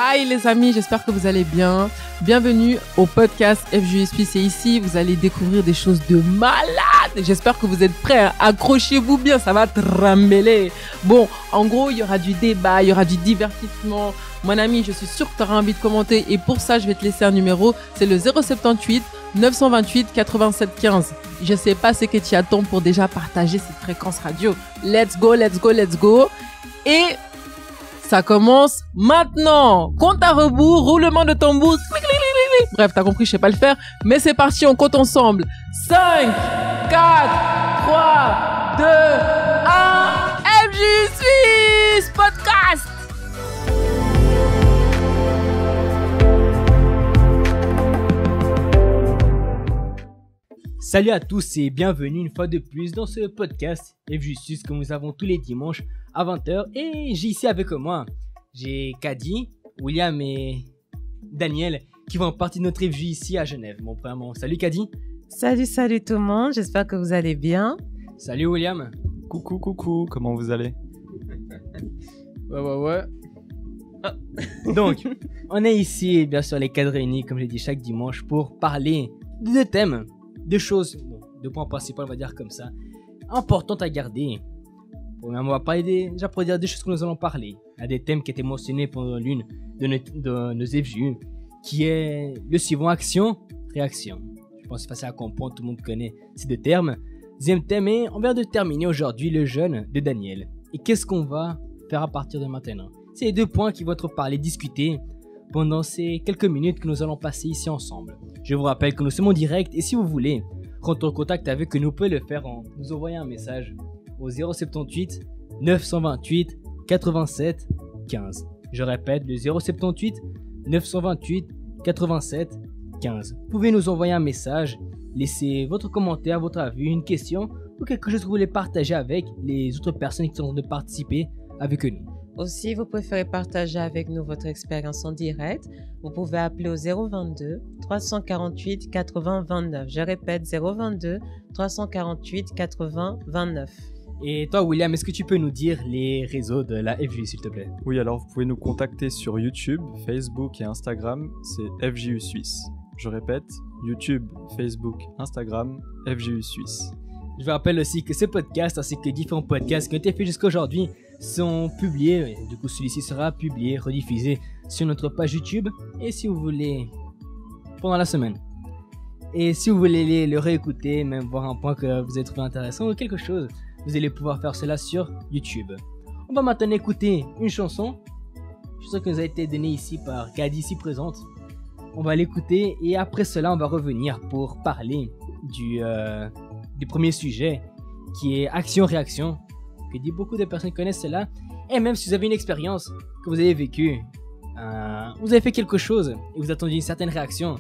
Hi les amis, j'espère que vous allez bien. Bienvenue au podcast FJUSP. C'est ici, vous allez découvrir des choses de malade. J'espère que vous êtes prêts, hein. Accrochez-vous bien, ça va trembler. Bon, en gros, il y aura du débat, il y aura du divertissement. Mon ami, je suis sûr que tu auras envie de commenter et pour ça, je vais te laisser un numéro. C'est le 078 928 87 15. Je sais pas ce que tu attends pour déjà partager cette fréquence radio. Let's go, let's go, let's go. Et ça commence maintenant. Compte à rebours, roulement de tambour. Bref, t'as compris, je sais pas le faire. Mais c'est parti, on compte ensemble. 5, 4, 3, 2, 1. FJ Suisse Podcast. Salut à tous et bienvenue une fois de plus dans ce podcast FJ Suisse que nous avons tous les dimanches à 20h. Et j'ai ici avec moi, j'ai Kadi, William et Daniel qui font partie de notre FJ ici à Genève. Bon, vraiment, salut Kadi. Salut tout le monde, j'espère que vous allez bien. Salut William. Coucou, comment vous allez? Ouais. Ah. Donc, on est ici, bien sûr, les cadres réunis, comme j'ai dit, chaque dimanche pour parler de deux thèmes, de choses, deux points principaux, on va dire comme ça, importantes à garder. Premièrement, on va parler déjà pour dire des choses que nous allons parler. Il y a des thèmes qui étaient mentionnés pendant l'une de nos FJU, qui est le suivant, action-réaction. Je pense que c'est facile à comprendre, tout le monde connaît ces deux termes. Deuxième thème, et on vient de terminer aujourd'hui le jeûne de Daniel. Et qu'est-ce qu'on va faire à partir de maintenant? C'est les deux points qui vont être parlés, discutés pendant ces quelques minutes que nous allons passer ici ensemble. Je vous rappelle que nous sommes en direct et si vous voulez rentrer en contact avec nous, vous pouvez le faire en nous envoyant un message au 078 928 87 15. Je répète, le 078 928 87 15. Vous pouvez nous envoyer un message, laisser votre commentaire, votre avis, une question ou quelque chose que vous voulez partager avec les autres personnes qui sont en train de participer avec nous. Aussi, vous préférez partager avec nous votre expérience en direct, vous pouvez appeler au 022 348 80 29. Je répète, 022 348 80 29. Et toi, William, est-ce que tu peux nous dire les réseaux de la FJU, s'il te plaît? Oui, alors vous pouvez nous contacter sur YouTube, Facebook et Instagram, c'est FJU Suisse. Je répète, YouTube, Facebook, Instagram, FJU Suisse. Je vous rappelle aussi que ce podcast ainsi que différents podcasts qui ont été faits jusqu'à aujourd'hui sont publiés, du coup celui-ci sera publié, rediffusé sur notre page YouTube et si vous voulez, pendant la semaine. Et si vous voulez le réécouter, même voir un point que vous avez trouvé intéressant ou quelque chose, vous allez pouvoir faire cela sur YouTube. On va maintenant écouter une chanson qui nous a été donnée ici par Kadi ici présente. On va l'écouter et après cela on va revenir pour parler du premier sujet qui est action-réaction. Que dit beaucoup de personnes connaissent cela. Et même si vous avez une expérience que vous avez vécue, vous avez fait quelque chose et vous attendiez une certaine réaction,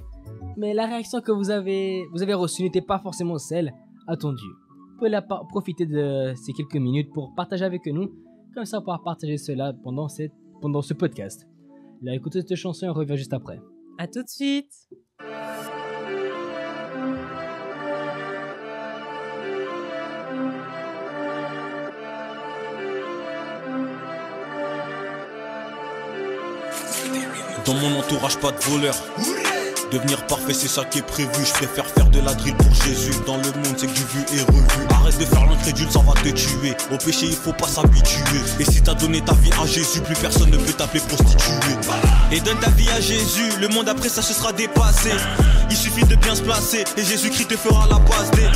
mais la réaction que vous avez reçue n'était pas forcément celle attendue. Vous pouvez profiter de ces quelques minutes pour partager avec nous, comme ça on pourra partager cela pendant ce podcast. Là, écoutez cette chanson et on revient juste après. À tout de suite. Dans mon entourage, pas de voleur. Devenir parfait, c'est ça qui est prévu. Je préfère faire de la drill pour Jésus. Dans le monde, c'est que du vu et revu. Arrête de faire l'incrédule, ça va te tuer. Au péché, il faut pas s'habituer. Et si t'as donné ta vie à Jésus, plus personne ne peut t'appeler prostituée. Et donne ta vie à Jésus, le monde après ça se sera dépassé. Il suffit de bien se placer et Jésus-Christ te fera la passe des.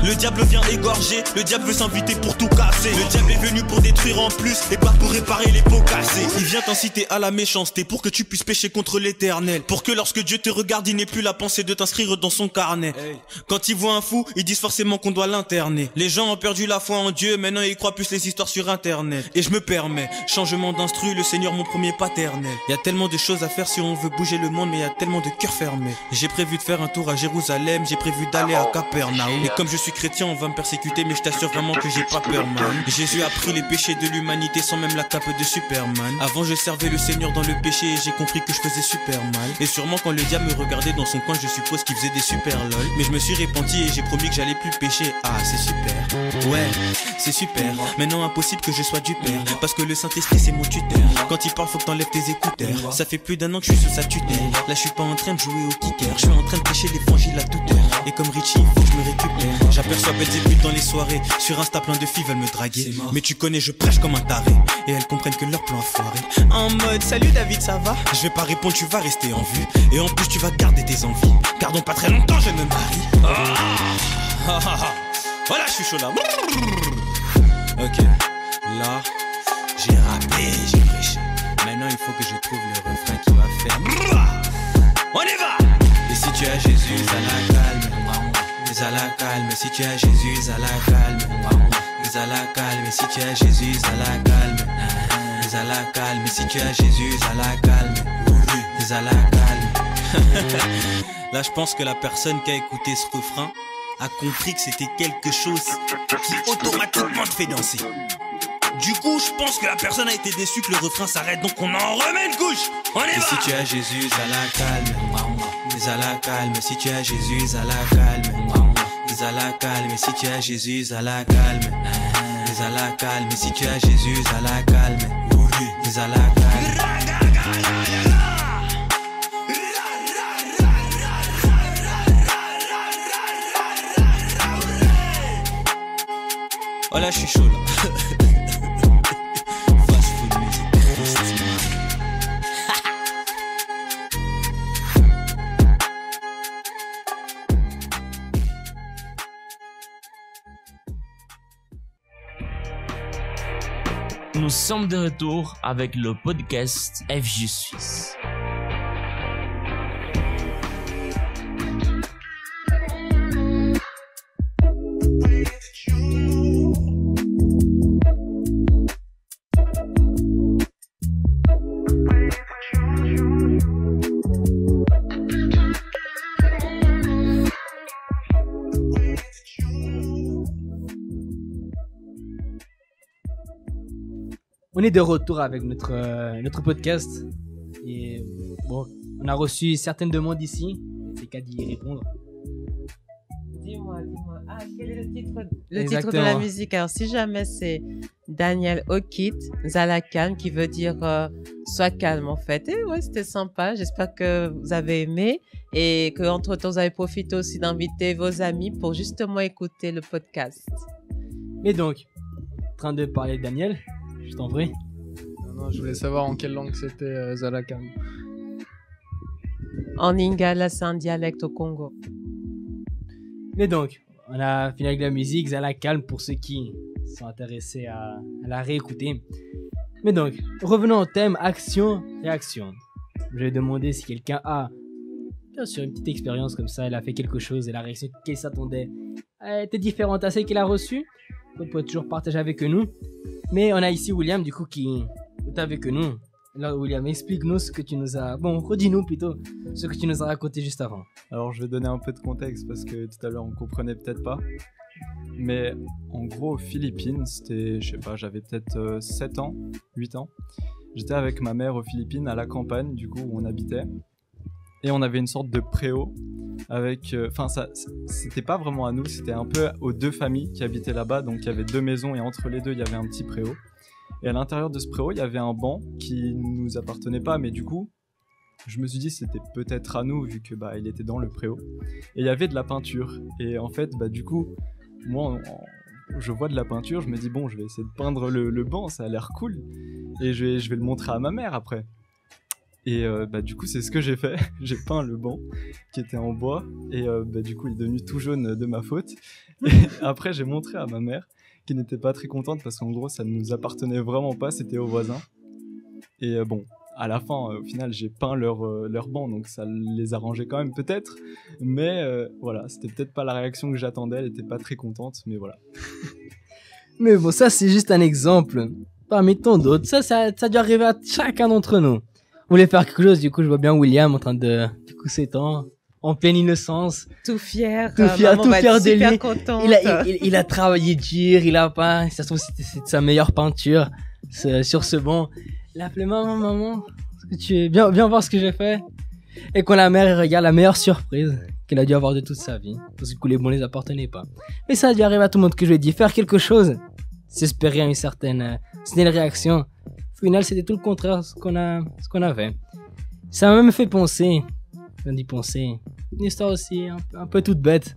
Le diable vient égorger, le diable veut s'inviter pour tout casser. Le diable est venu pour détruire en plus et pas pour réparer les pots cassés. Il vient t'inciter à la méchanceté pour que tu puisses pécher contre l'Éternel. Pour que lorsque Dieu te regarde, il n'ait plus la pensée de t'inscrire dans son carnet. Quand ils voient un fou, ils disent forcément qu'on doit l'interner. Les gens ont perdu la foi en Dieu, maintenant ils croient plus les histoires sur internet. Et je me permets, changement d'instru, le Seigneur mon premier paternel. Y a tellement de choses à faire si on veut bouger le monde, mais y a tellement de cœurs fermés. J'ai prévu de faire un tour à Jérusalem, j'ai prévu d'aller à Capernaum. Et comme je suis chrétien, on va me persécuter, mais je t'assure vraiment que j'ai pas peur, man. Jésus a pris les péchés de l'humanité sans même la cape de Superman. Avant je servais le Seigneur dans le péché et j'ai compris que je faisais super mal. Et sûrement quand le diable me regardait dans son coin, je suppose qu'il faisait des super lol. Mais je me suis repenti et j'ai promis que j'allais plus pécher. Ah, c'est super. Ouais, c'est super. Maintenant impossible que je sois du père, parce que le Saint-Esprit c'est mon tuteur. Quand il parle faut que t'enlèves tes écouteurs. Ça fait plus d'un an que je suis sous sa tutelle. Là je suis pas en train de jouer au kicker, je suis en train de prêcher l'évangile à toute heure. Et comme Richie il faut que je me récupère. J'aperçois Belzébuth dans les soirées, sur Insta plein de filles veulent me draguer. Mais tu connais je prêche comme un taré, et elles comprennent que leur plan a foiré. En mode salut David ça va? Je vais pas répondre, tu vas rester en vue. Et en plus tu vas garder tes envies, car dans pas très longtemps je me marie. Voilà je suis chaud là. Ok, là j'ai rappé, j'ai prêché. Maintenant il faut que je trouve le refrain qui va faire. On y va. Et si tu as Jésus à la calme, à la calme. Si tu as Jésus à la calme, à la calme. Si tu as Jésus à la calme, à la calme. Si tu as Jésus à la calme, à la calme. Là je pense que la personne qui a écouté ce refrain a compris que c'était quelque chose qui automatiquement te fait danser. Du coup, je pense que la personne a été déçue que le refrain s'arrête, donc on en remet une couche. On y va. Et si tu as Jésus à la calme, à la calme. Si tu as Jésus à la calme, à la calme. Si tu as Jésus à la calme, à la calme. Si tu as Jésus à la calme, à la calme. Oh là, je suis chaud là. Fast food music. Nous sommes de retour avec le podcast FJ Suisse. On est de retour avec notre podcast. Et bon, on a reçu certaines demandes ici. C'est qu'à d'y répondre. Dis-moi. Ah, quel est le titre de la musique? Alors, si jamais c'est Daniel Okit, Zalakan, qui veut dire sois calme en fait. Et ouais, c'était sympa. J'espère que vous avez aimé et que entre temps vous avez profité aussi d'inviter vos amis pour justement écouter le podcast. Mais donc, en train de parler de Daniel, je t'en prie. Non, je voulais savoir en quelle langue c'était Zalakan. En Lingala, c'est un dialecte au Congo. Mais donc, on a fini avec la musique, Zalakan pour ceux qui sont intéressés à la réécouter. Mais donc, revenons au thème action-réaction. Je vais demander si quelqu'un a, bien sûr, une petite expérience comme ça, elle a fait quelque chose et la réaction qu'elle s'attendait était différente à celle qu'elle a reçue. Vous pouvez toujours partager avec nous. Mais on a ici William, du coup, qui est avec nous. Alors, William, explique-nous ce que tu nous as... Bon, redis-nous plutôt ce que tu nous as raconté juste avant. Alors, je vais donner un peu de contexte parce que tout à l'heure, on comprenait peut-être pas. Mais en gros, aux Philippines, c'était, je sais pas, j'avais peut-être 7 ans, 8 ans. J'étais avec ma mère aux Philippines, à la campagne, du coup, où on habitait. Et on avait une sorte de préau avec... Enfin, c'était pas vraiment à nous, c'était un peu aux deux familles qui habitaient là-bas. Donc, il y avait 2 maisons et entre les deux, il y avait un petit préau. Et à l'intérieur de ce préau, il y avait un banc qui nous appartenait pas, mais du coup, je me suis dit c'était peut-être à nous vu que il était dans le préau. Et il y avait de la peinture. Et en fait, du coup, moi, je vois de la peinture, je me dis bon, je vais essayer de peindre le banc, ça a l'air cool. Et je vais le montrer à ma mère après. Et du coup, c'est ce que j'ai fait. J'ai peint le banc qui était en bois. Et du coup, il est devenu tout jaune de ma faute. Et après, j'ai montré à ma mère, qui n'était pas très contente parce qu'en gros ça ne nous appartenait vraiment pas, c'était aux voisins. Et à la fin, au final, j'ai peint leur banc, donc ça les arrangeait quand même peut-être. Mais voilà, c'était peut-être pas la réaction que j'attendais, elle était pas très contente, mais voilà. Mais bon, ça c'est juste un exemple parmi tant d'autres. Ça a dû arriver à chacun d'entre nous. On voulait faire quelque chose, du coup je vois bien William en train de s'étendre. En pleine innocence. Tout fier tout fier de lui. Contente. Il a travaillé dur, il a peint. Ça se trouve, c'était sa meilleure peinture sur ce banc. Il a appelé maman, est-ce que tu es bien voir ce que j'ai fait? Et quand la mère regarde, la meilleure surprise qu'elle a dû avoir de toute sa vie. Parce que les bons les appartenaient pas. Mais ça a dû arriver à tout le monde que je lui ai dit, faire quelque chose, s'espérer une certaine réaction. Au final, c'était tout le contraire de ce qu'on avait. Ça m'a même fait penser, une histoire aussi un peu toute bête.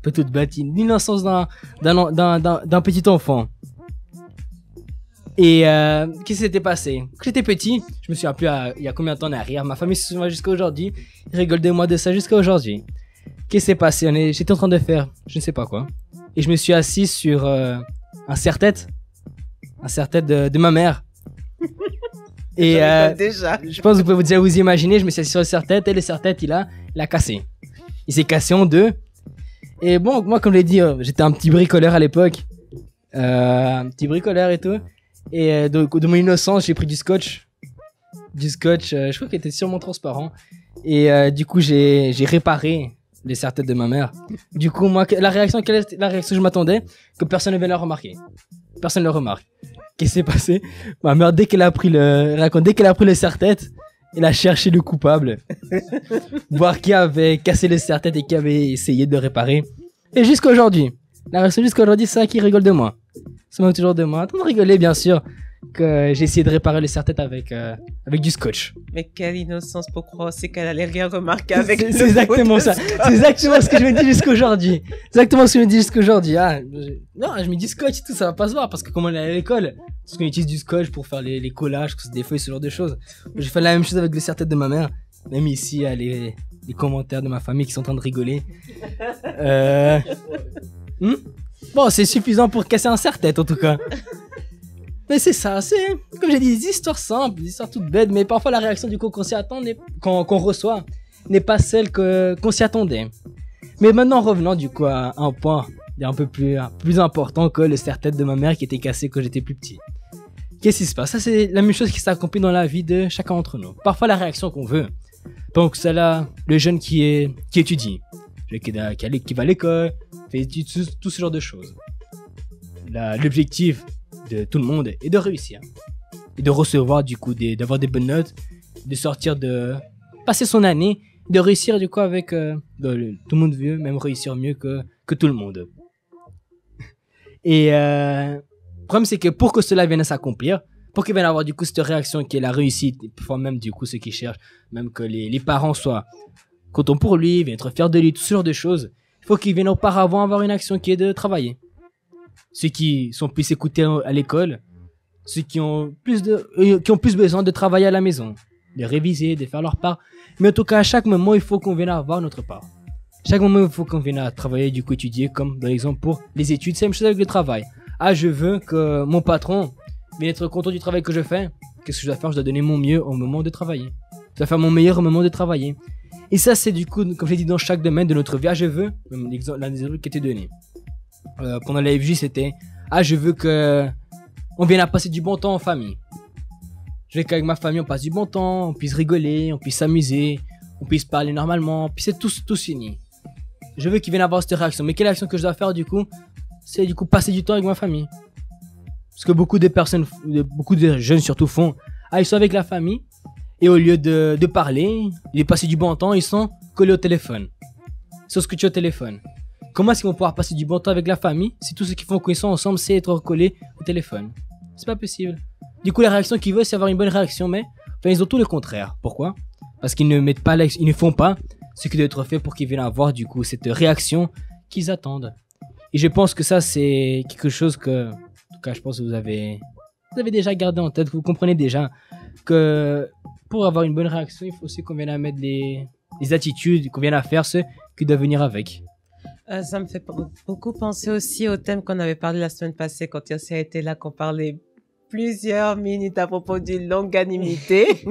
L'innocence d'un petit enfant. Et qu'est-ce qui s'était passé? Quand j'étais petit, je me suis appelé il y a combien de temps en arrière. Ma famille se souvient jusqu'à aujourd'hui. Ils rigolent de moi de ça jusqu'à aujourd'hui. Qu'est-ce qui s'est passé? J'étais en train de faire je ne sais pas quoi. Et je me suis assis sur un serre-tête. Un serre-tête de ma mère. Et déjà. je pense que vous pouvez vous imaginer, je me suis assis sur le serre-tête et le serre-tête il a cassé. Il s'est cassé en deux. Et bon, moi comme je l'ai dit, j'étais un petit bricoleur à l'époque. Un petit bricoleur et tout. Et de mon innocence, j'ai pris du scotch. Je crois qu'il était sûrement transparent. Et du coup, j'ai réparé les serre-têtes de ma mère. Du coup, moi, la réaction que je m'attendais, que personne ne vienne la remarquer. Personne ne le remarque. Qu'est-ce qui s'est passé? Ma mère, dès qu'elle a pris le serre-tête, elle a cherché le coupable. Voir qui avait cassé le serre-tête et qui avait essayé de le réparer. Et jusqu'à aujourd'hui, la réaction jusqu'à aujourd'hui, c'est ça qui rigole de moi. Ça moque toujours de moi. Attends de rigoler, bien sûr, que j'ai essayé de réparer le serre-tête avec du scotch. Mais quelle innocence pour croire aussi qu'elle allait rien remarquer avec C'est exactement ça. C'est exactement ce que je me dis jusqu'à aujourd'hui. Je me dis scotch et tout, ça va pas se voir parce que comme on est à l'école, parce qu'on utilise du scotch pour faire les collages, des feuilles, ce genre de choses. J'ai fait la même chose avec le serre-tête de ma mère. Même ici, il y a les commentaires de ma famille qui sont en train de rigoler. Bon, c'est suffisant pour casser un serre-tête en tout cas. Mais c'est ça, c'est comme j'ai dit, des histoires simples, des histoires toutes bêtes, mais parfois la réaction du coup qu'on reçoit n'est pas celle qu'on s'y attendait. Mais maintenant revenons du coup à un point un peu plus important que le serre-tête de ma mère qui était cassé quand j'étais plus petit. Qu'est-ce qui se passe? Ça c'est la même chose qui s'accomplit dans la vie de chacun d'entre nous. Parfois la réaction qu'on veut, donc c'est là le jeune qui étudie, qui va à l'école, fait études, tout ce genre de choses. L'objectif de tout le monde est de réussir et de recevoir du coup d'avoir des bonnes notes, de sortir, de passer son année, de réussir du coup avec tout le monde veut même réussir mieux que tout le monde. Et le problème c'est que pour que cela vienne à s'accomplir, pour qu'il vienne avoir du coup cette réaction qui est la réussite, et parfois même du coup ceux qui cherchent, même que les parents soient contents pour lui, viennent être fiers de lui, tout ce genre de choses, il faut qu'il vienne auparavant avoir une action qui est de travailler. Ceux qui sont plus écoutés à l'école, ceux qui ont plus besoin de travailler à la maison, de réviser, de faire leur part. Mais en tout cas, à chaque moment, il faut qu'on vienne avoir notre part. Chaque moment, il faut qu'on vienne à travailler, du coup étudier, comme dans l'exemple pour les études, c'est la même chose avec le travail. Ah, je veux que mon patron vienne être content du travail que je fais. Qu'est-ce que je dois faire? Je dois donner mon mieux au moment de travailler. Je dois faire mon meilleur au moment de travailler. Et ça, c'est du coup, comme j'ai dit, dans chaque domaine de notre vie. Ah, je veux, même l'exemple qui était donné. Pendant la FJ, c'était je veux que on vienne à passer du bon temps en famille. Je veux qu'avec ma famille on passe du bon temps, on puisse rigoler, on puisse s'amuser, on puisse parler normalement, puis c'est tout fini. Je veux qu'ils viennent avoir cette réaction. Mais quelle action que je dois faire du coup? C'est du coup passer du temps avec ma famille. Parce que beaucoup de personnes, beaucoup de jeunes surtout font ils sont avec la famille et au lieu de parler, de passer du bon temps, ils sont collés au téléphone. Ils sont scotchés au téléphone. Comment est-ce qu'ils vont pouvoir passer du bon temps avec la famille si tout ce qu'ils font quand ils sont ensemble, c'est être collés au téléphone? C'est pas possible. Du coup, la réaction qu'ils veulent, c'est avoir une bonne réaction, mais ils ont tout le contraire. Pourquoi? Parce qu'ils ne font pas ce qui doit être fait pour qu'ils viennent avoir du coup cette réaction qu'ils attendent. Et je pense que ça, c'est quelque chose que, en tout cas, je pense que vous avez déjà gardé en tête, vous comprenez déjà que pour avoir une bonne réaction, il faut aussi qu'on vienne à mettre les attitudes, qu'on vienne à faire ce qui doit venir avec. Ça me fait beaucoup penser aussi au thème qu'on avait parlé la semaine passée quand Yossi a été là, qu'on parlait plusieurs minutes à propos d'une longanimité.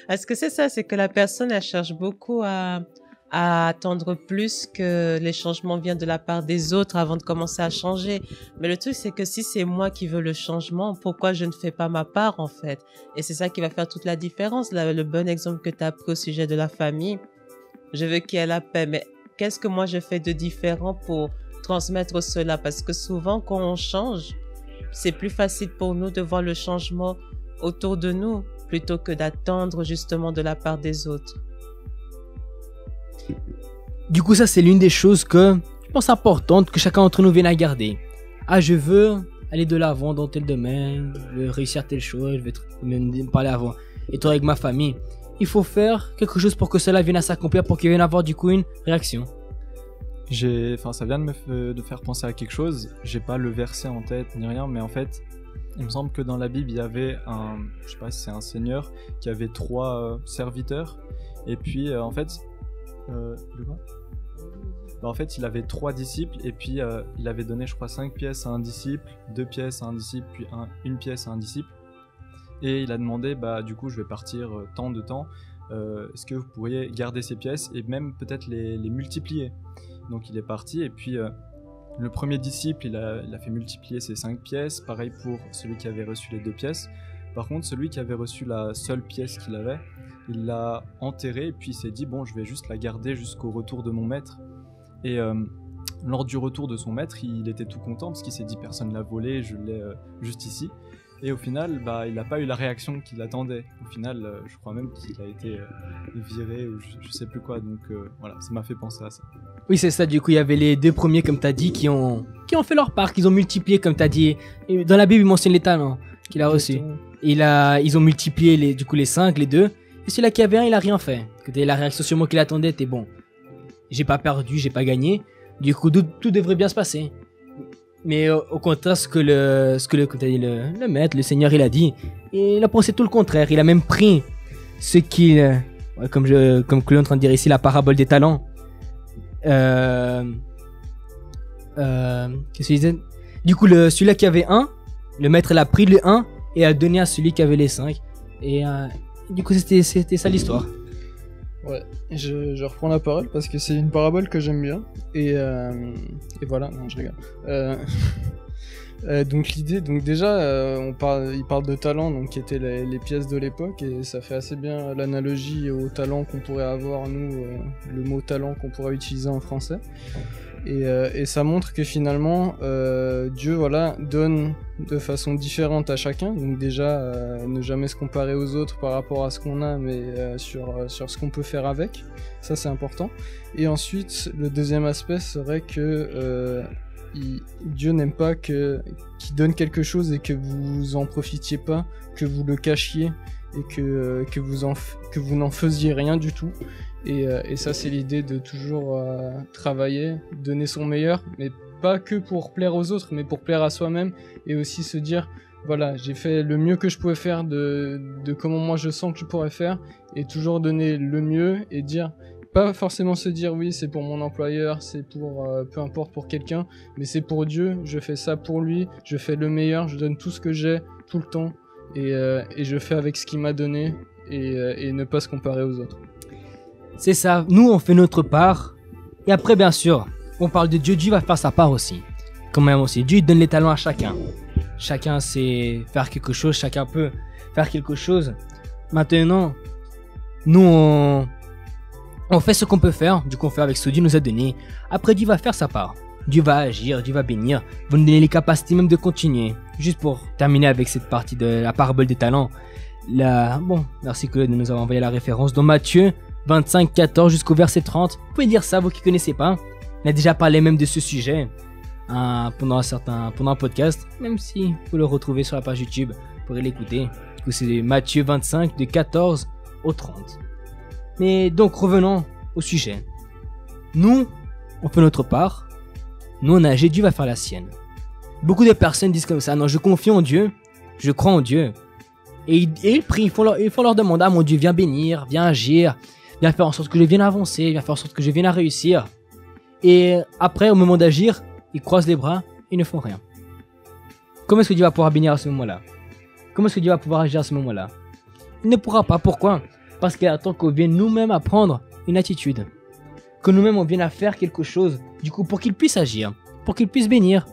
Est-ce que c'est ça? C'est que la personne, elle cherche beaucoup à attendre plus que les changements viennent de la part des autres avant de commencer à changer. Mais le truc, c'est que si c'est moi qui veux le changement, pourquoi je ne fais pas ma part, en fait? Et c'est ça qui va faire toute la différence. Là, le bon exemple que tu as pris au sujet de la famille, je veux qu'il y ait la paix, mais qu'est-ce que moi je fais de différent pour transmettre cela? Parce que souvent, quand on change, c'est plus facile pour nous de voir le changement autour de nous plutôt que d'attendre justement de la part des autres. Du coup, ça, c'est l'une des choses que je pense importantes que chacun d'entre nous vienne à garder. Je veux aller de l'avant dans tel domaine, je vais réussir telle chose, je vais me parler avant. Et toi, avec ma famille, il faut faire quelque chose pour que cela vienne à s'accomplir, pour qu'il vienne avoir du coup une réaction. Ça vient de faire penser à quelque chose. J'ai pas le verset en tête ni rien, mais en fait, il me semble que dans la Bible, il y avait je sais pas si c'est un seigneur qui avait 3 serviteurs. Et puis, en fait, de quoi ? En fait, il avait 3 disciples et puis il avait donné, je crois, 5 pièces à un disciple, 2 pièces à un disciple, puis une pièce à un disciple. Et il a demandé, du coup, je vais partir tant de temps. Est-ce que vous pourriez garder ces pièces et même peut-être les multiplier ? Donc il est parti et puis le premier disciple, il a fait multiplier ses 5 pièces. Pareil pour celui qui avait reçu les 2 pièces. Par contre, celui qui avait reçu la seule pièce qu'il avait, il l'a enterrée et puis il s'est dit, bon, je vais juste la garder jusqu'au retour de mon maître. Et lors du retour de son maître, il était tout content parce qu'il s'est dit, personne l'a volé, je l'ai juste ici. Et au final, il n'a pas eu la réaction qu'il attendait. Au final, je crois même qu'il a été viré ou je sais plus quoi. Donc voilà, ça m'a fait penser à ça. Oui, c'est ça. Du coup, il y avait les 2 premiers, comme tu as dit, qui ont fait leur part, qu'ils ont multiplié, comme tu as dit. Et dans la Bible, il mentionne les talents qu'il a reçus. Ils ont multiplié les 5, les 2. Et celui-là qui avait un, il a rien fait. La réaction sûrement qu'il attendait était bon. J'ai pas perdu, j'ai pas gagné. Du coup, tout devrait bien se passer. Mais au contraire, ce que le maître, le Seigneur, il a dit, il a pensé tout le contraire. Il a même pris ce qu'il, comme Chloé est en train de dire ici, la parabole des talents. Qu'est-ce qu'il disait ? Du coup, celui-là qui avait 1, le maître l'a pris le 1 et a donné à celui qui avait les 5. Et du coup, c'était ça l'histoire. Ouais, je reprends la parole parce que c'est une parabole que j'aime bien et voilà, non je rigole. Donc l'idée, déjà il parle de talent, donc qui étaient les pièces de l'époque et ça fait assez bien l'analogie au talent qu'on pourrait avoir nous, le mot talent qu'on pourrait utiliser en français. Et ça montre que finalement Dieu donne de façon différente à chacun, donc déjà ne jamais se comparer aux autres par rapport à ce qu'on a mais sur ce qu'on peut faire avec, ça c'est important. Et ensuite le deuxième aspect serait que Dieu n'aime pas qu'il donne quelque chose et que vous en profitiez pas, que vous le cachiez et que vous n'en faisiez rien du tout. Et ça c'est l'idée de toujours travailler, donner son meilleur, mais pas que pour plaire aux autres, mais pour plaire à soi-même et aussi se dire voilà, j'ai fait le mieux que je pouvais faire de comment moi je sens que je pourrais faire et toujours donner le mieux et dire, pas forcément se dire oui c'est pour mon employeur, c'est pour peu importe pour quelqu'un, mais c'est pour Dieu, je fais ça pour lui, je fais le meilleur, je donne tout ce que j'ai tout le temps et je fais avec ce qu'il m'a donné et ne pas se comparer aux autres. C'est ça, nous on fait notre part et après bien sûr on parle de Dieu, Dieu va faire sa part aussi. Quand même aussi, Dieu il donne les talents à chacun. Chacun sait faire quelque chose, chacun peut faire quelque chose. Maintenant, nous on fait ce qu'on peut faire, du coup on fait avec ce que Dieu nous a donné. Après Dieu va faire sa part. Dieu va agir, Dieu va bénir, va nous donner les capacités même de continuer. Juste pour terminer avec cette partie de la parabole des talents. Merci Claude de nous avoir envoyé la référence dans Matthieu 25, 14 jusqu'au verset 30. Vous pouvez lire ça, vous qui ne connaissez pas. On a déjà parlé même de ce sujet pendant un podcast, même si vous le retrouvez sur la page YouTube, vous pourrez l'écouter. Du coup, c'est Matthieu 25 de 14 au 30. Mais donc revenons au sujet. Nous, on fait notre part. Nous, on a agi, Dieu va faire la sienne. Beaucoup de personnes disent comme ça, non, je confie en Dieu, je crois en Dieu. Et ils prient, ils font leur demande, mon Dieu, viens bénir, viens agir, viens faire en sorte que je vienne avancer, viens faire en sorte que je vienne à réussir. Et après, au moment d'agir, ils croisent les bras, ils ne font rien. Comment est-ce que Dieu va pouvoir bénir à ce moment-là? Comment est-ce que Dieu va pouvoir agir à ce moment-là? Il ne pourra pas. Pourquoi? Parce qu'il attend qu'on vienne nous-mêmes à prendre une attitude. Que nous-mêmes on vienne à faire quelque chose, du coup, pour qu'il puisse agir, pour qu'il puisse bénir.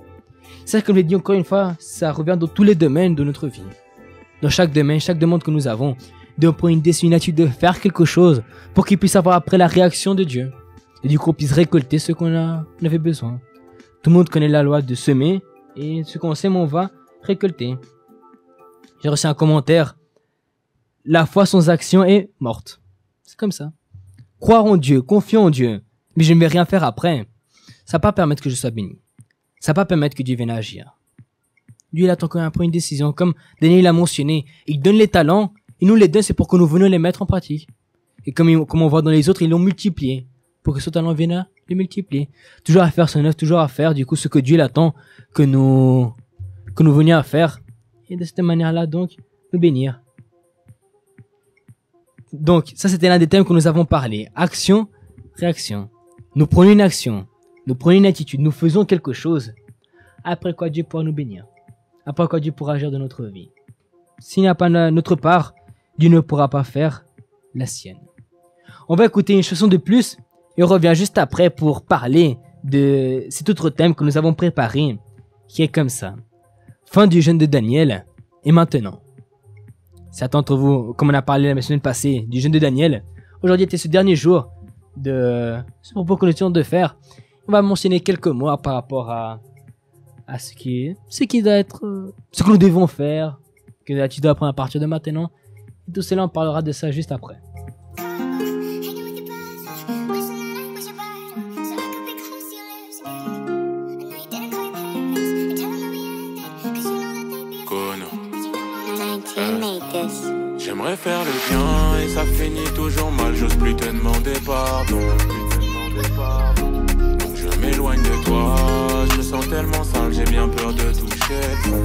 Ça, comme je l'ai dit encore une fois, ça revient dans tous les domaines de notre vie. Dans chaque domaine, chaque demande que nous avons, de prendre une attitude de faire quelque chose pour qu'il puisse avoir après la réaction de Dieu. Et du coup, on puisse récolter ce qu'on avait besoin. Tout le monde connaît la loi de semer et ce qu'on sème, on va récolter. J'ai reçu un commentaire. La foi sans action est morte. C'est comme ça. Croire en Dieu, confier en Dieu, mais je ne vais rien faire après. Ça ne va pas permettre que je sois béni. Ça ne va pas permettre que Dieu vienne agir. Dieu il attend quand même prendre une décision. Comme Daniel l'a mentionné, il donne les talents, il nous les donne, c'est pour que nous venions les mettre en pratique. Et comme on voit dans les autres, ils l'ont multiplié. Pour que ce talent vienne à les multiplier. Toujours à faire son œuvre, toujours à faire, du coup, ce que Dieu il attend que nous venions à faire. Et de cette manière-là, donc, nous bénir. Donc, ça c'était l'un des thèmes que nous avons parlé. Action, réaction. Nous prenons une action, nous prenons une attitude, nous faisons quelque chose. Après quoi Dieu pourra nous bénir. Après quoi Dieu pourra agir de notre vie. S'il n'y a pas notre part, Dieu ne pourra pas faire la sienne. On va écouter une chanson de plus et on revient juste après pour parler de cet autre thème que nous avons préparé, qui est comme ça. Fin du jeûne de Daniel et maintenant. Certains d'entre vous, comme on a parlé la semaine passée du jeûne de Daniel, aujourd'hui était ce dernier jour de ce propos que nous tenons de faire. On va mentionner quelques mots par rapport à ce qui doit être, ce que nous devons faire, que tu dois apprendre à partir de maintenant. Et tout cela, on parlera de ça juste après. J'aimerais faire le bien et ça finit toujours mal. J'ose plus te demander pardon. Donc je m'éloigne de toi. Je me sens tellement sale, j'ai bien peur de toucher le fond.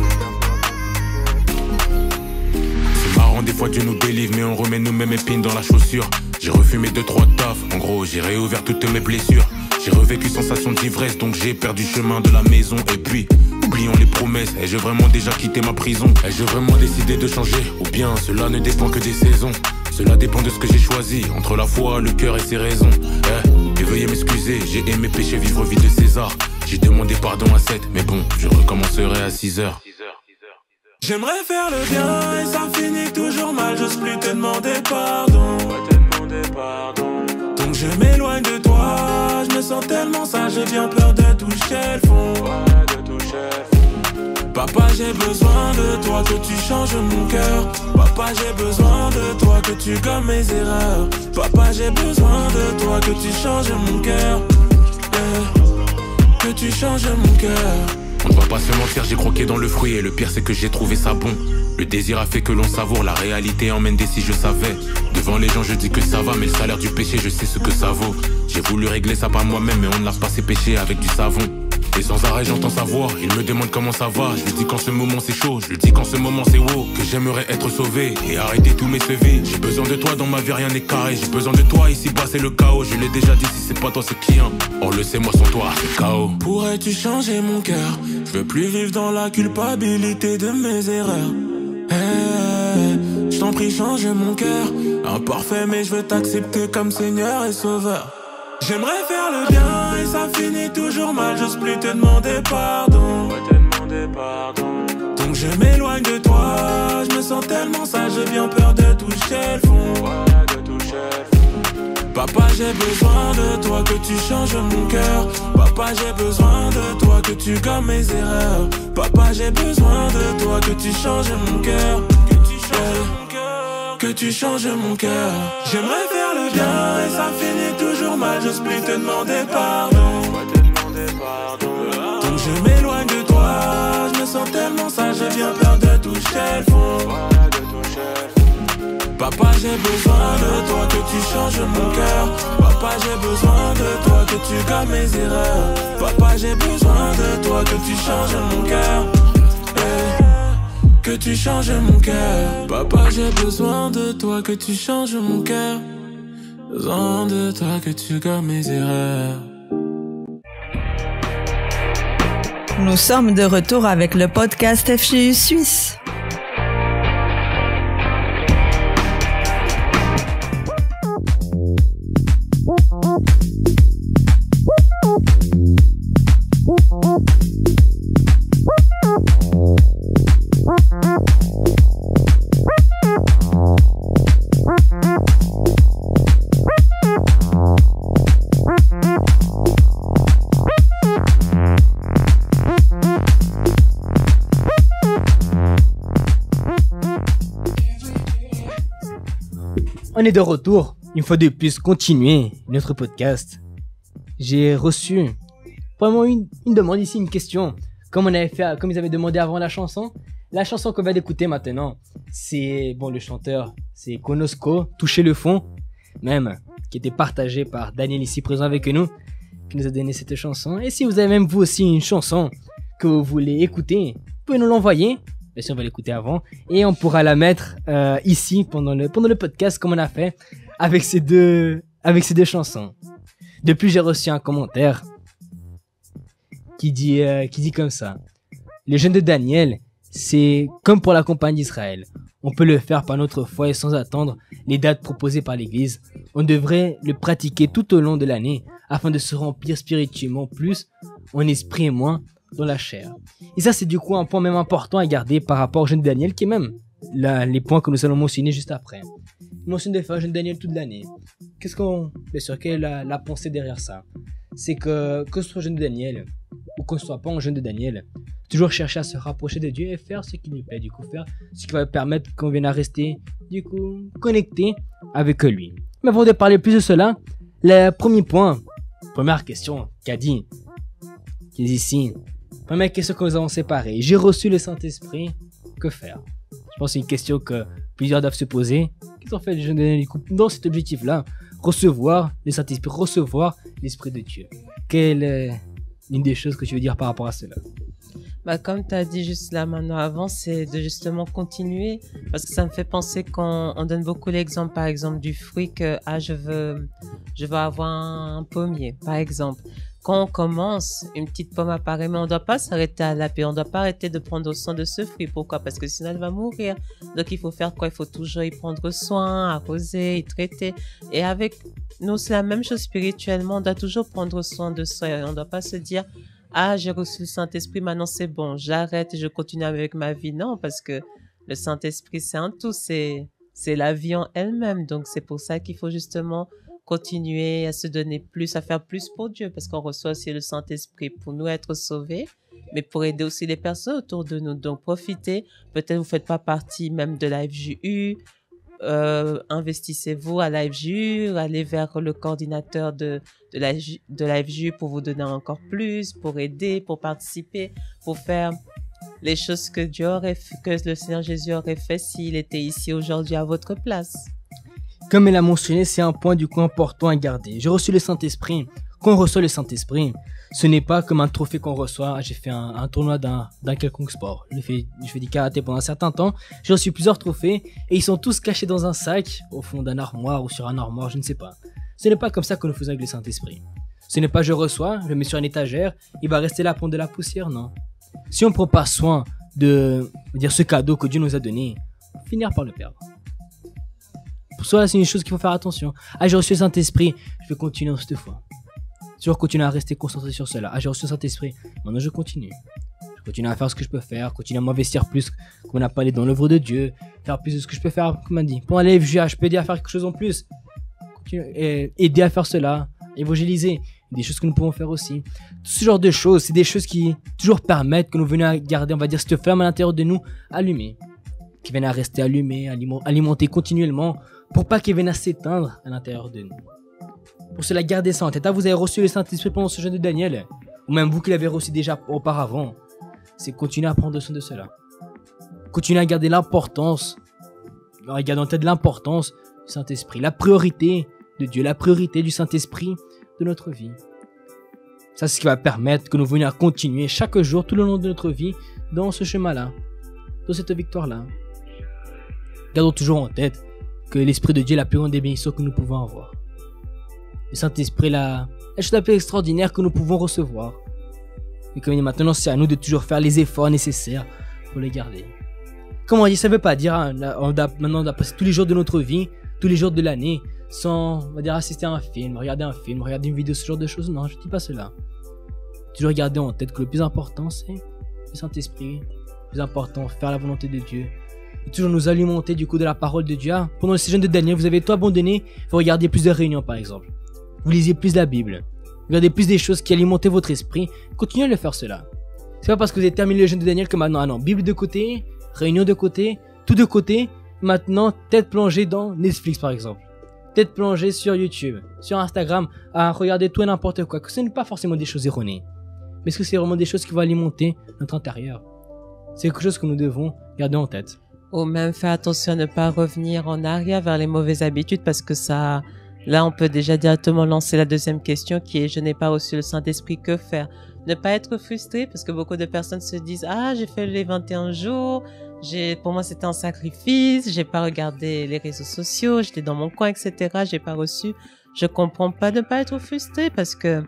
C'est marrant, des fois Dieu nous délivre, mais on remet nous-mêmes épines dans la chaussure. J'ai refumé 2-3 tafs, en gros j'ai réouvert toutes mes blessures. J'ai revécu sensation d'ivresse, donc j'ai perdu chemin de la maison. Et puis, oublions les promesses, ai-je vraiment déjà quitté ma prison? Ai-je vraiment décidé de changer? Ou bien cela ne dépend que des saisons? Cela dépend de ce que j'ai choisi, entre la foi, le cœur et ses raisons. Et veuillez m'excuser, j'ai aimé pécher, vivre vie de César. J'ai demandé pardon à 7, mais bon, je recommencerai à 6h. J'aimerais faire le bien et ça finit toujours mal. J'ose plus te demander pardon. Donc je m'éloigne de toi. Je me sens tellement sale, j'ai bien peur de toucher le fond. Papa, j'ai besoin de toi, que tu changes mon cœur. Papa, j'ai besoin de toi, que tu gommes mes erreurs. Papa, j'ai besoin de toi, que tu changes mon cœur. Que tu changes mon cœur. On ne va pas se mentir, j'ai croqué dans le fruit et le pire c'est que j'ai trouvé ça bon. Le désir a fait que l'on savoure, la réalité emmène des si je savais. Devant les gens je dis que ça va, mais le salaire du péché je sais ce que ça vaut. J'ai voulu régler ça par moi-même, mais on ne lave pas ses péchés avec du savon. Et sans arrêt j'entends sa voix, il me demande comment ça va. Je lui dis qu'en ce moment c'est chaud, je lui dis qu'en ce moment c'est wow. Que j'aimerais être sauvé et arrêter tous mes CV. J'ai besoin de toi dans ma vie, rien n'est carré. J'ai besoin de toi, ici bas c'est le chaos. Je l'ai déjà dit, si c'est pas toi c'est qui hein? On le sait, moi sans toi c'est chaos. Pourrais-tu changer mon cœur? Je veux plus vivre dans la culpabilité de mes erreurs. Je t'en prie change mon cœur. Imparfait mais je veux t'accepter comme Seigneur et Sauveur. J'aimerais faire le bien et ça finit toujours mal. J'ose plus te demander pardon. Donc je m'éloigne de toi. Je me sens tellement sale, j'ai bien peur de toucher le fond. Papa, j'ai besoin de toi, que tu changes mon cœur. Papa, j'ai besoin de toi, que tu gommes mes erreurs. Papa, j'ai besoin de toi, que tu changes mon cœur. Que tu changes mon cœur. J'aimerais faire le bien et ça finit toujours mal. J'ose plus te demander pardon. Donc je m'éloigne de toi. Je me sens tellement sale, j'ai bien peur de toucher le fond. Papa, j'ai besoin de toi, que tu changes mon cœur. Papa, j'ai besoin de toi, que tu gommes mes erreurs. Papa, j'ai besoin de toi, que tu changes mon cœur. Que tu changes mon cœur. Papa, j'ai besoin de toi, que tu changes mon cœur. Besoin de toi, que tu gommes mes erreurs. Nous sommes de retour avec le podcast FGU Suisse. On est de retour, une fois de plus, continuer notre podcast. J'ai reçu vraiment une demande ici, une question comme ils avaient demandé avant la chanson qu'on va écouter maintenant, c'est, bon, le chanteur, c'est Konosko, Toucher le fond, même, qui était partagé par Daniel ici présent avec nous, qui nous a donné cette chanson. Et si vous avez même vous aussi une chanson que vous voulez écouter, vous pouvez nous l'envoyer. Bien sûr, on va l'écouter avant. Et on pourra la mettre ici pendant le podcast comme on a fait avec ces deux chansons. De plus, j'ai reçu un commentaire qui dit comme ça. Les jeunes de Daniel, c'est comme pour la campagne d'Israël. On peut le faire par notre foi et sans attendre les dates proposées par l'Église. On devrait le pratiquer tout au long de l'année afin de se remplir spirituellement plus en esprit et moins dans la chair. Et ça, c'est du coup un point même important à garder par rapport au jeûne de Daniel, qui est même les points que nous allons mentionner juste après. On mentionne de faire un jeûne de Daniel toute l'année. Bien sûr, quelle est la pensée derrière ça? C'est que ce soit jeûne de Daniel ou qu'on ne soit pas en jeûne de Daniel, toujours chercher à se rapprocher de Dieu et faire ce qui lui plaît, du coup faire ce qui va permettre qu'on vienne à rester du coup connecté avec lui. Mais avant de parler plus de cela, le premier point, première question qu'a dit, qui est ici, première question que nous avons séparée. J'ai reçu le Saint-Esprit, que faire? Je pense que c'est une question que plusieurs doivent se poser. Qu'est-ce qu'on fait du jeûne de Daniel du coup dans cet objectif-là? Recevoir le Saint-Esprit, recevoir l'Esprit de Dieu. Quelle est l'une des choses que tu veux dire par rapport à cela? Bah, comme tu as dit juste là maintenant avant, c'est de justement continuer, parce que ça me fait penser qu'on donne beaucoup l'exemple, par exemple, du fruit que je veux avoir un pommier, par exemple. Quand on commence, une petite pomme apparaît, mais on ne doit pas s'arrêter à laper, on ne doit pas arrêter de prendre soin de ce fruit. Pourquoi? Parce que sinon elle va mourir. Donc il faut faire quoi? Il faut toujours y prendre soin, arroser, y traiter. Et avec nous, c'est la même chose spirituellement, on doit toujours prendre soin de soi. On ne doit pas se dire j'ai reçu le Saint-Esprit, maintenant c'est bon, j'arrête et je continue avec ma vie. Non, parce que le Saint-Esprit, c'est un tout, c'est la vie en elle-même. Donc c'est pour ça qu'il faut justement continuer à se donner plus, à faire plus pour Dieu, parce qu'on reçoit aussi le Saint-Esprit pour nous être sauvés, mais pour aider aussi les personnes autour de nous. Donc profitez, peut-être vous ne faites pas partie même de la FJU, investissez-vous à la FJU, allez vers le coordinateur de la FJU pour vous donner encore plus, pour aider, pour participer, pour faire les choses que le Seigneur Jésus aurait fait s'il était ici aujourd'hui à votre place. Comme elle a mentionné, c'est un point du coup important à garder. J'ai reçu le Saint-Esprit. Quand on reçoit le Saint-Esprit, ce n'est pas comme un trophée qu'on reçoit. J'ai fait un tournoi d'un quelconque sport. Je fais du karaté pendant un certain temps. J'ai reçu plusieurs trophées et ils sont tous cachés dans un sac, au fond d'un armoire ou sur un armoire, je ne sais pas. Ce n'est pas comme ça que nous faisons avec le Saint-Esprit. Ce n'est pas je reçois, je le mets sur une étagère, il va rester là à prendre de la poussière, non. Si on ne prend pas soin de ce cadeau que Dieu nous a donné, on va finir par le perdre. Pour cela, c'est une chose qu'il faut faire attention. J'ai reçu le Saint-Esprit, je vais continuer cette fois. Toujours continuer à rester concentré sur cela. J'ai reçu le Saint-Esprit, maintenant je continue. Je continue à faire ce que je peux faire, continuer à m'investir plus, comme on a parlé dans l'œuvre de Dieu, faire plus de ce que je peux faire, comme on a dit. Pour un FJA, je peux aider à faire quelque chose en plus. Aider à faire cela, évangéliser, des choses que nous pouvons faire aussi. Tout ce genre de choses, c'est des choses qui toujours permettent que nous venions à garder, on va dire, cette flamme à l'intérieur de nous allumée. Qui viennent à rester allumée, alimenter continuellement, pour pas qu'il vienne à s'éteindre à l'intérieur de nous. Pour cela, gardez ça en tête. Vous avez reçu le Saint-Esprit pendant ce jeûne de Daniel, ou même vous qui l'avez reçu déjà auparavant. C'est continuer à prendre soin de cela. Continuer à garder l'importance, garder en tête l'importance du Saint-Esprit, la priorité de Dieu, la priorité du Saint-Esprit de notre vie. Ça, c'est ce qui va permettre que nous venions à continuer chaque jour, tout le long de notre vie, dans ce chemin-là, dans cette victoire-là. Gardons toujours en tête que l'Esprit de Dieu est la plus grande des bénédictions que nous pouvons avoir. Le Saint-Esprit est la chose la plus extraordinaire que nous pouvons recevoir. Et comme maintenant, c'est à nous de toujours faire les efforts nécessaires pour les garder. Comme on dit, ça ne veut pas dire, maintenant, on doit passer tous les jours de notre vie, tous les jours de l'année, sans, on va dire, assister à un film, regarder une vidéo, ce genre de choses. Non, je ne dis pas cela. Toujours garder en tête que le plus important, c'est le Saint-Esprit. Le plus important, faire la volonté de Dieu. Et toujours nous alimenter du coup de la parole de Dieu. Pendant le séjour de Daniel, vous avez tout abandonné, vous regardez plus de réunions par exemple. Vous lisez plus la Bible. Vous regardez plus des choses qui alimentent votre esprit. Continuez à le faire cela. C'est pas parce que vous avez terminé le jeûne de Daniel que maintenant, non, Bible de côté, réunion de côté, tout de côté. Maintenant, tête plongée dans Netflix par exemple. Tête plongée sur YouTube, sur Instagram, à regarder tout et n'importe quoi. Que ce n'est pas forcément des choses erronées. mais est-ce que c'est vraiment des choses qui vont alimenter notre intérieur? C'est quelque chose que nous devons garder en tête. Ou même faire attention à ne pas revenir en arrière vers les mauvaises habitudes parce que ça, là, on peut déjà directement lancer la deuxième question qui est « Je n'ai pas reçu le Saint-Esprit, que faire ?» Ne pas être frustré parce que beaucoup de personnes se disent « Ah, j'ai fait les 21 jours, pour moi c'était un sacrifice, j'ai pas regardé les réseaux sociaux, j'étais dans mon coin, etc. J'ai pas reçu. » Je comprends pas de pas être frustré parce que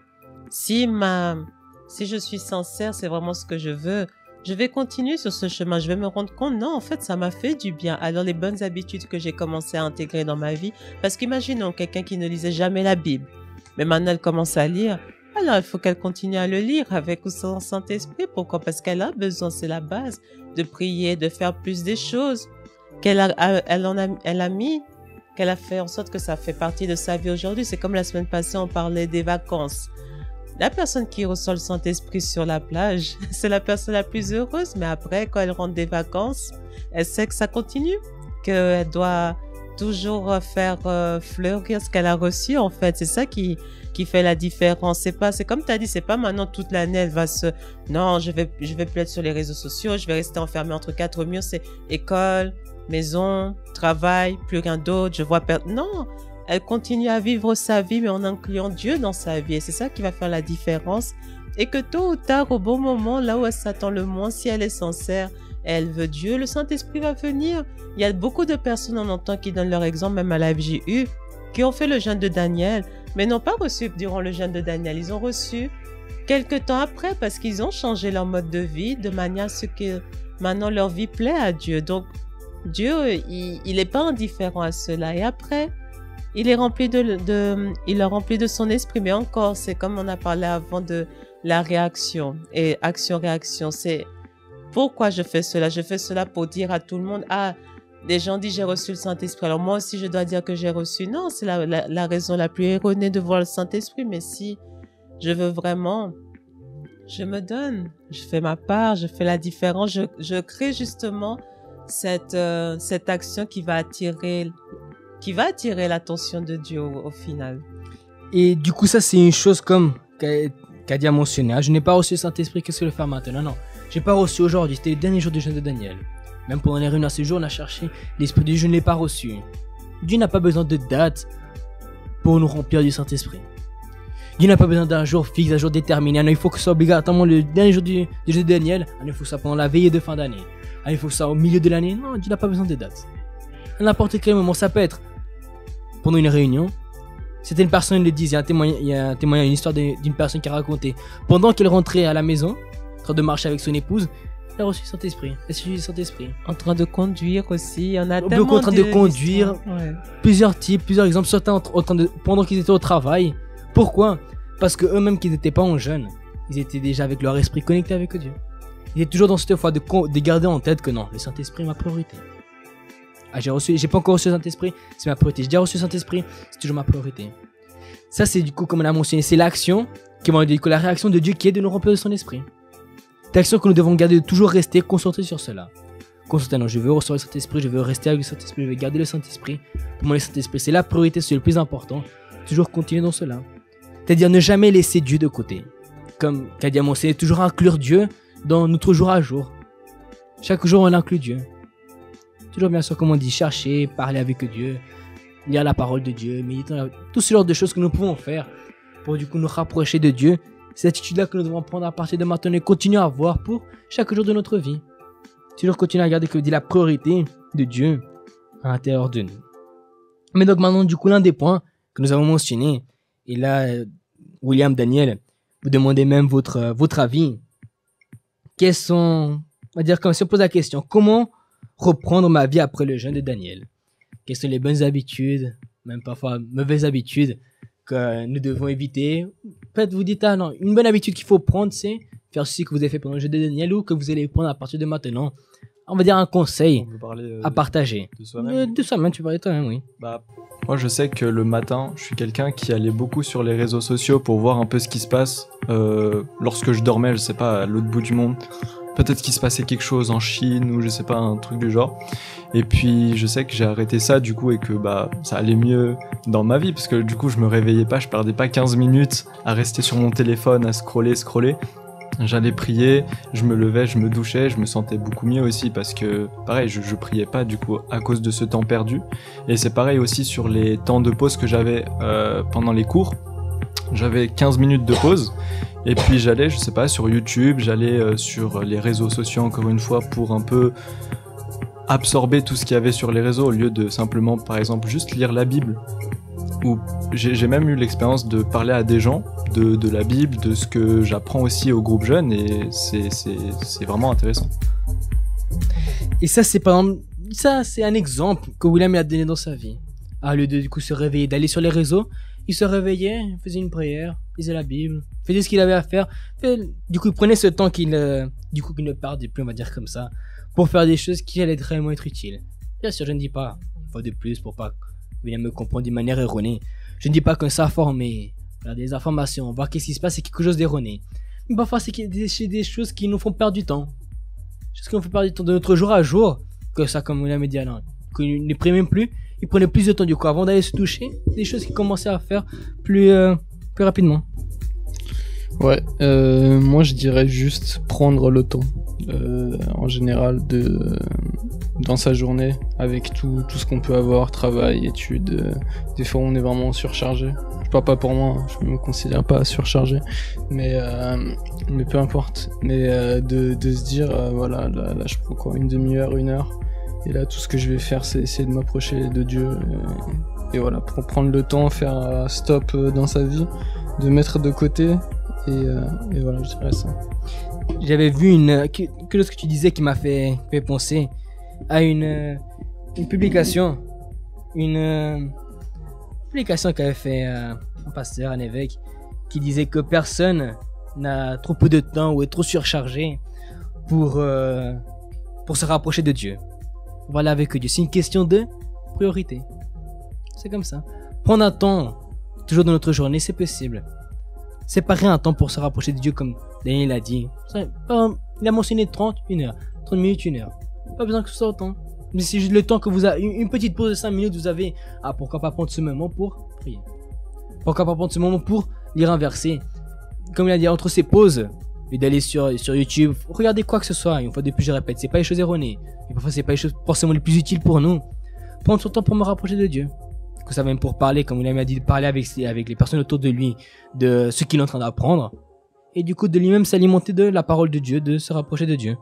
si je suis sincère, c'est vraiment ce que je veux. Je vais continuer sur ce chemin. Je vais me rendre compte, non, en fait, ça m'a fait du bien. Alors, les bonnes habitudes que j'ai commencé à intégrer dans ma vie, parce qu'imaginons quelqu'un qui ne lisait jamais la Bible, mais maintenant elle commence à lire, alors il faut qu'elle continue à le lire avec ou sans Saint-Esprit. Pourquoi? Parce qu'elle a besoin, c'est la base, de prier, de faire plus des choses qu'elle a fait en sorte que ça fait partie de sa vie aujourd'hui. C'est comme la semaine passée, on parlait des vacances. La personne qui reçoit le Saint-Esprit sur la plage, c'est la personne la plus heureuse. Mais après, quand elle rentre des vacances, elle sait que ça continue, qu'elle doit toujours faire fleurir ce qu'elle a reçu, en fait. C'est ça qui fait la différence. C'est comme tu as dit, c'est pas maintenant toute l'année, elle va non, je vais plus être sur les réseaux sociaux, je vais rester enfermée entre quatre murs. C'est école, maison, travail, plus rien d'autre, je vois non! Elle continue à vivre sa vie, mais en incluant Dieu dans sa vie. Et c'est ça qui va faire la différence. Et que tôt ou tard, au bon moment, là où elle s'attend le moins, si elle est sincère, elle veut Dieu, le Saint-Esprit va venir. Il y a beaucoup de personnes, on entend, qui donnent leur exemple, même à la FJU, qui ont fait le jeûne de Daniel, mais n'ont pas reçu durant le jeûne de Daniel. Ils ont reçu quelques temps après parce qu'ils ont changé leur mode de vie de manière à ce que maintenant leur vie plaît à Dieu. Donc, Dieu, il n'est pas indifférent à cela. Et après, il leur remplit de son esprit. Mais encore, c'est comme on a parlé avant de la réaction. Et action-réaction, c'est pourquoi je fais cela? Je fais cela pour dire à tout le monde, ah, des gens disent j'ai reçu le Saint-Esprit. Alors moi aussi, je dois dire que j'ai reçu. Non, c'est la raison la plus erronée de voir le Saint-Esprit. Mais si je veux vraiment, je me donne. Je fais ma part, je fais la différence. Je crée justement cette action qui va attirer l'attention de Dieu au final. Et du coup, ça, c'est une chose comme Kadia a mentionné. Je n'ai pas reçu le Saint-Esprit, qu'est-ce que je vais faire maintenant? Non, je n'ai pas reçu aujourd'hui. C'était le dernier jour du jeûne de Daniel. Même pendant les réunions à ce jour, on a cherché l'Esprit de Dieu, je ne l'ai pas reçu. Dieu n'a pas besoin de date pour nous remplir du Saint-Esprit. Dieu n'a pas besoin d'un jour fixe, d'un jour déterminé. Non, il faut que ce soit obligatoirement le dernier jour du jeûne de Daniel. Il faut que ça pendant la veillée de fin d'année. Il faut que ça au milieu de l'année. Non, Dieu n'a pas besoin de date. À n'importe quel moment, ça peut être pendant une réunion. C'était une personne le disait, il y a un témoignage, une histoire d'une personne qui a raconté. Pendant qu'elle rentrait à la maison, en train de marcher avec son épouse, elle a reçu le Saint-Esprit. Elle a reçu le Saint-Esprit. En train de conduire aussi, il y en a tellement en train de conduire, ouais. Plusieurs types, plusieurs exemples. Certains pendant qu'ils étaient au travail. Pourquoi? Parce que eux-mêmes qui n'étaient pas en jeûne, ils étaient déjà avec leur esprit connecté avec Dieu. Ils étaient toujours dans cette foi de garder en tête que non, le Saint-Esprit est ma priorité. Ah, j'ai pas encore reçu le Saint-Esprit, c'est ma priorité. J'ai déjà reçu le Saint-Esprit, c'est toujours ma priorité. Ça, c'est du coup, comme on a mentionné, c'est l'action qui va dire que la réaction de Dieu qui est de nous remplir de son esprit. C'est l'action que nous devons garder, de toujours rester concentrés sur cela. Concentrés, non, je veux recevoir le Saint-Esprit, je veux rester avec le Saint-Esprit, je veux garder le Saint-Esprit. Pour moi, le Saint-Esprit, c'est la priorité, c'est le plus important. Toujours continuer dans cela. C'est-à-dire ne jamais laisser Dieu de côté. Comme Kadia mentionné, toujours inclure Dieu dans notre jour à jour. Chaque jour, on inclut Dieu. Toujours, bien sûr, comme on dit, chercher, parler avec Dieu, lire la parole de Dieu, méditer, tout ce genre de choses que nous pouvons faire pour du coup nous rapprocher de Dieu. C'est cette attitude-là que nous devons prendre à partir de maintenant et continuer à avoir pour chaque jour de notre vie. Toujours continuer à garder que dit la priorité de Dieu à l'intérieur de nous. Mais donc maintenant, du coup, l'un des points que nous avons mentionné, et là, William, Daniel, vous demandez même votre avis. Quels sont, on va dire, comme si on pose la question, comment reprendre ma vie après le jeûne de Daniel? Quelles sont les bonnes habitudes, même parfois mauvaises habitudes que nous devons éviter? Peut-être vous dites, ah non, une bonne habitude qu'il faut prendre, c'est faire ceci que vous avez fait pendant le jeûne de Daniel ou que vous allez prendre à partir de maintenant. On va dire un conseil à partager. De soi-même. De soi-même, tu parlais toi-même, oui. Moi, je sais que le matin, je suis quelqu'un qui allait beaucoup sur les réseaux sociaux pour voir un peu ce qui se passe. Lorsque je dormais, je sais pas, à l'autre bout du monde. Peut-être qu'il se passait quelque chose en Chine ou je sais pas, un truc du genre. Et puis je sais que j'ai arrêté ça du coup et que ça allait mieux dans ma vie parce que du coup je me réveillais pas, je perdais pas 15 minutes à rester sur mon téléphone, à scroller. J'allais prier, je me levais, je me douchais, je me sentais beaucoup mieux aussi parce que, pareil, je priais pas du coup à cause de ce temps perdu. Et c'est pareil aussi sur les temps de pause que j'avais pendant les cours. J'avais 15 minutes de pause et puis j'allais, je sais pas, sur YouTube, j'allais sur les réseaux sociaux encore une fois pour un peu absorber tout ce qu'il y avait sur les réseaux au lieu de simplement, par exemple, juste lire la Bible. Ou j'ai même eu l'expérience de parler à des gens de la Bible, de ce que j'apprends aussi au groupe jeune et c'est vraiment intéressant. Et ça, c'est par exemple, ça, c'est un exemple que William a donné dans sa vie. Au lieu de du coup se réveiller, d'aller sur les réseaux, il se réveillait, faisait une prière, lisait la Bible, faisait ce qu'il avait à faire. Du coup, il prenait ce temps qu'il ne perdait plus, on va dire comme ça, pour faire des choses qui allaient vraiment être utiles. Bien sûr, je ne dis pas, une fois de plus, pour pas que William me comprenne d'une manière erronée. Je ne dis pas qu'on s'informer, faire des informations, voir qu'est-ce qui se passe, c'est quelque chose d'erroné. Mais parfois, c'est des choses qui nous font perdre du temps. Des choses qui nous font perdre du temps de notre jour à jour, que ça, comme William me dit, alors, qu'il ne prenait même plus. Il prenait plus de temps du coup avant d'aller se toucher, des choses qu'il commençait à faire plus rapidement. Ouais, moi je dirais juste prendre le temps, en général, dans sa journée, avec tout ce qu'on peut avoir, travail, études. Des fois on est vraiment surchargé. Je parle pas pour moi, je me considère pas surchargé, mais peu importe. Mais de se dire, voilà, là je prends quoi, une demi-heure, 1 heure. Et là, tout ce que je vais faire, c'est essayer de m'approcher de Dieu. Et voilà, pour prendre le temps, faire un stop dans sa vie, de mettre de côté. Et voilà, je dirais ça. J'avais vu quelque chose que tu disais qui m'a fait penser à une publication. Une publication qu'avait fait un pasteur, un évêque, qui disait que personne n'a trop peu de temps ou est trop surchargé pour se rapprocher de Dieu. Voilà, avec Dieu. C'est une question de priorité. C'est comme ça. Prendre un temps, toujours dans notre journée, c'est possible. Séparer un temps pour se rapprocher de Dieu, comme Daniel a dit. Il a mentionné 30 minutes, 1 heure. Pas besoin que ce soit autant. Mais c'est juste le temps que vous avez, une petite pause de 5 minutes, vous avez. Ah, pourquoi pas prendre ce moment pour prier? Pourquoi pas prendre ce moment pour lire un verset? Comme il a dit, entre ces pauses, et d'aller sur YouTube, regardez quoi que ce soit. Une fois de plus, je répète, c'est pas les choses erronées. Et parfois, c'est pas les choses forcément les plus utiles pour nous. Prendre son temps pour me rapprocher de Dieu. Que ça même pour parler, comme il m'a dit, de parler avec les personnes autour de lui, de ce qu'il est en train d'apprendre. Et du coup, de lui-même s'alimenter de la parole de Dieu, de se rapprocher de Dieu.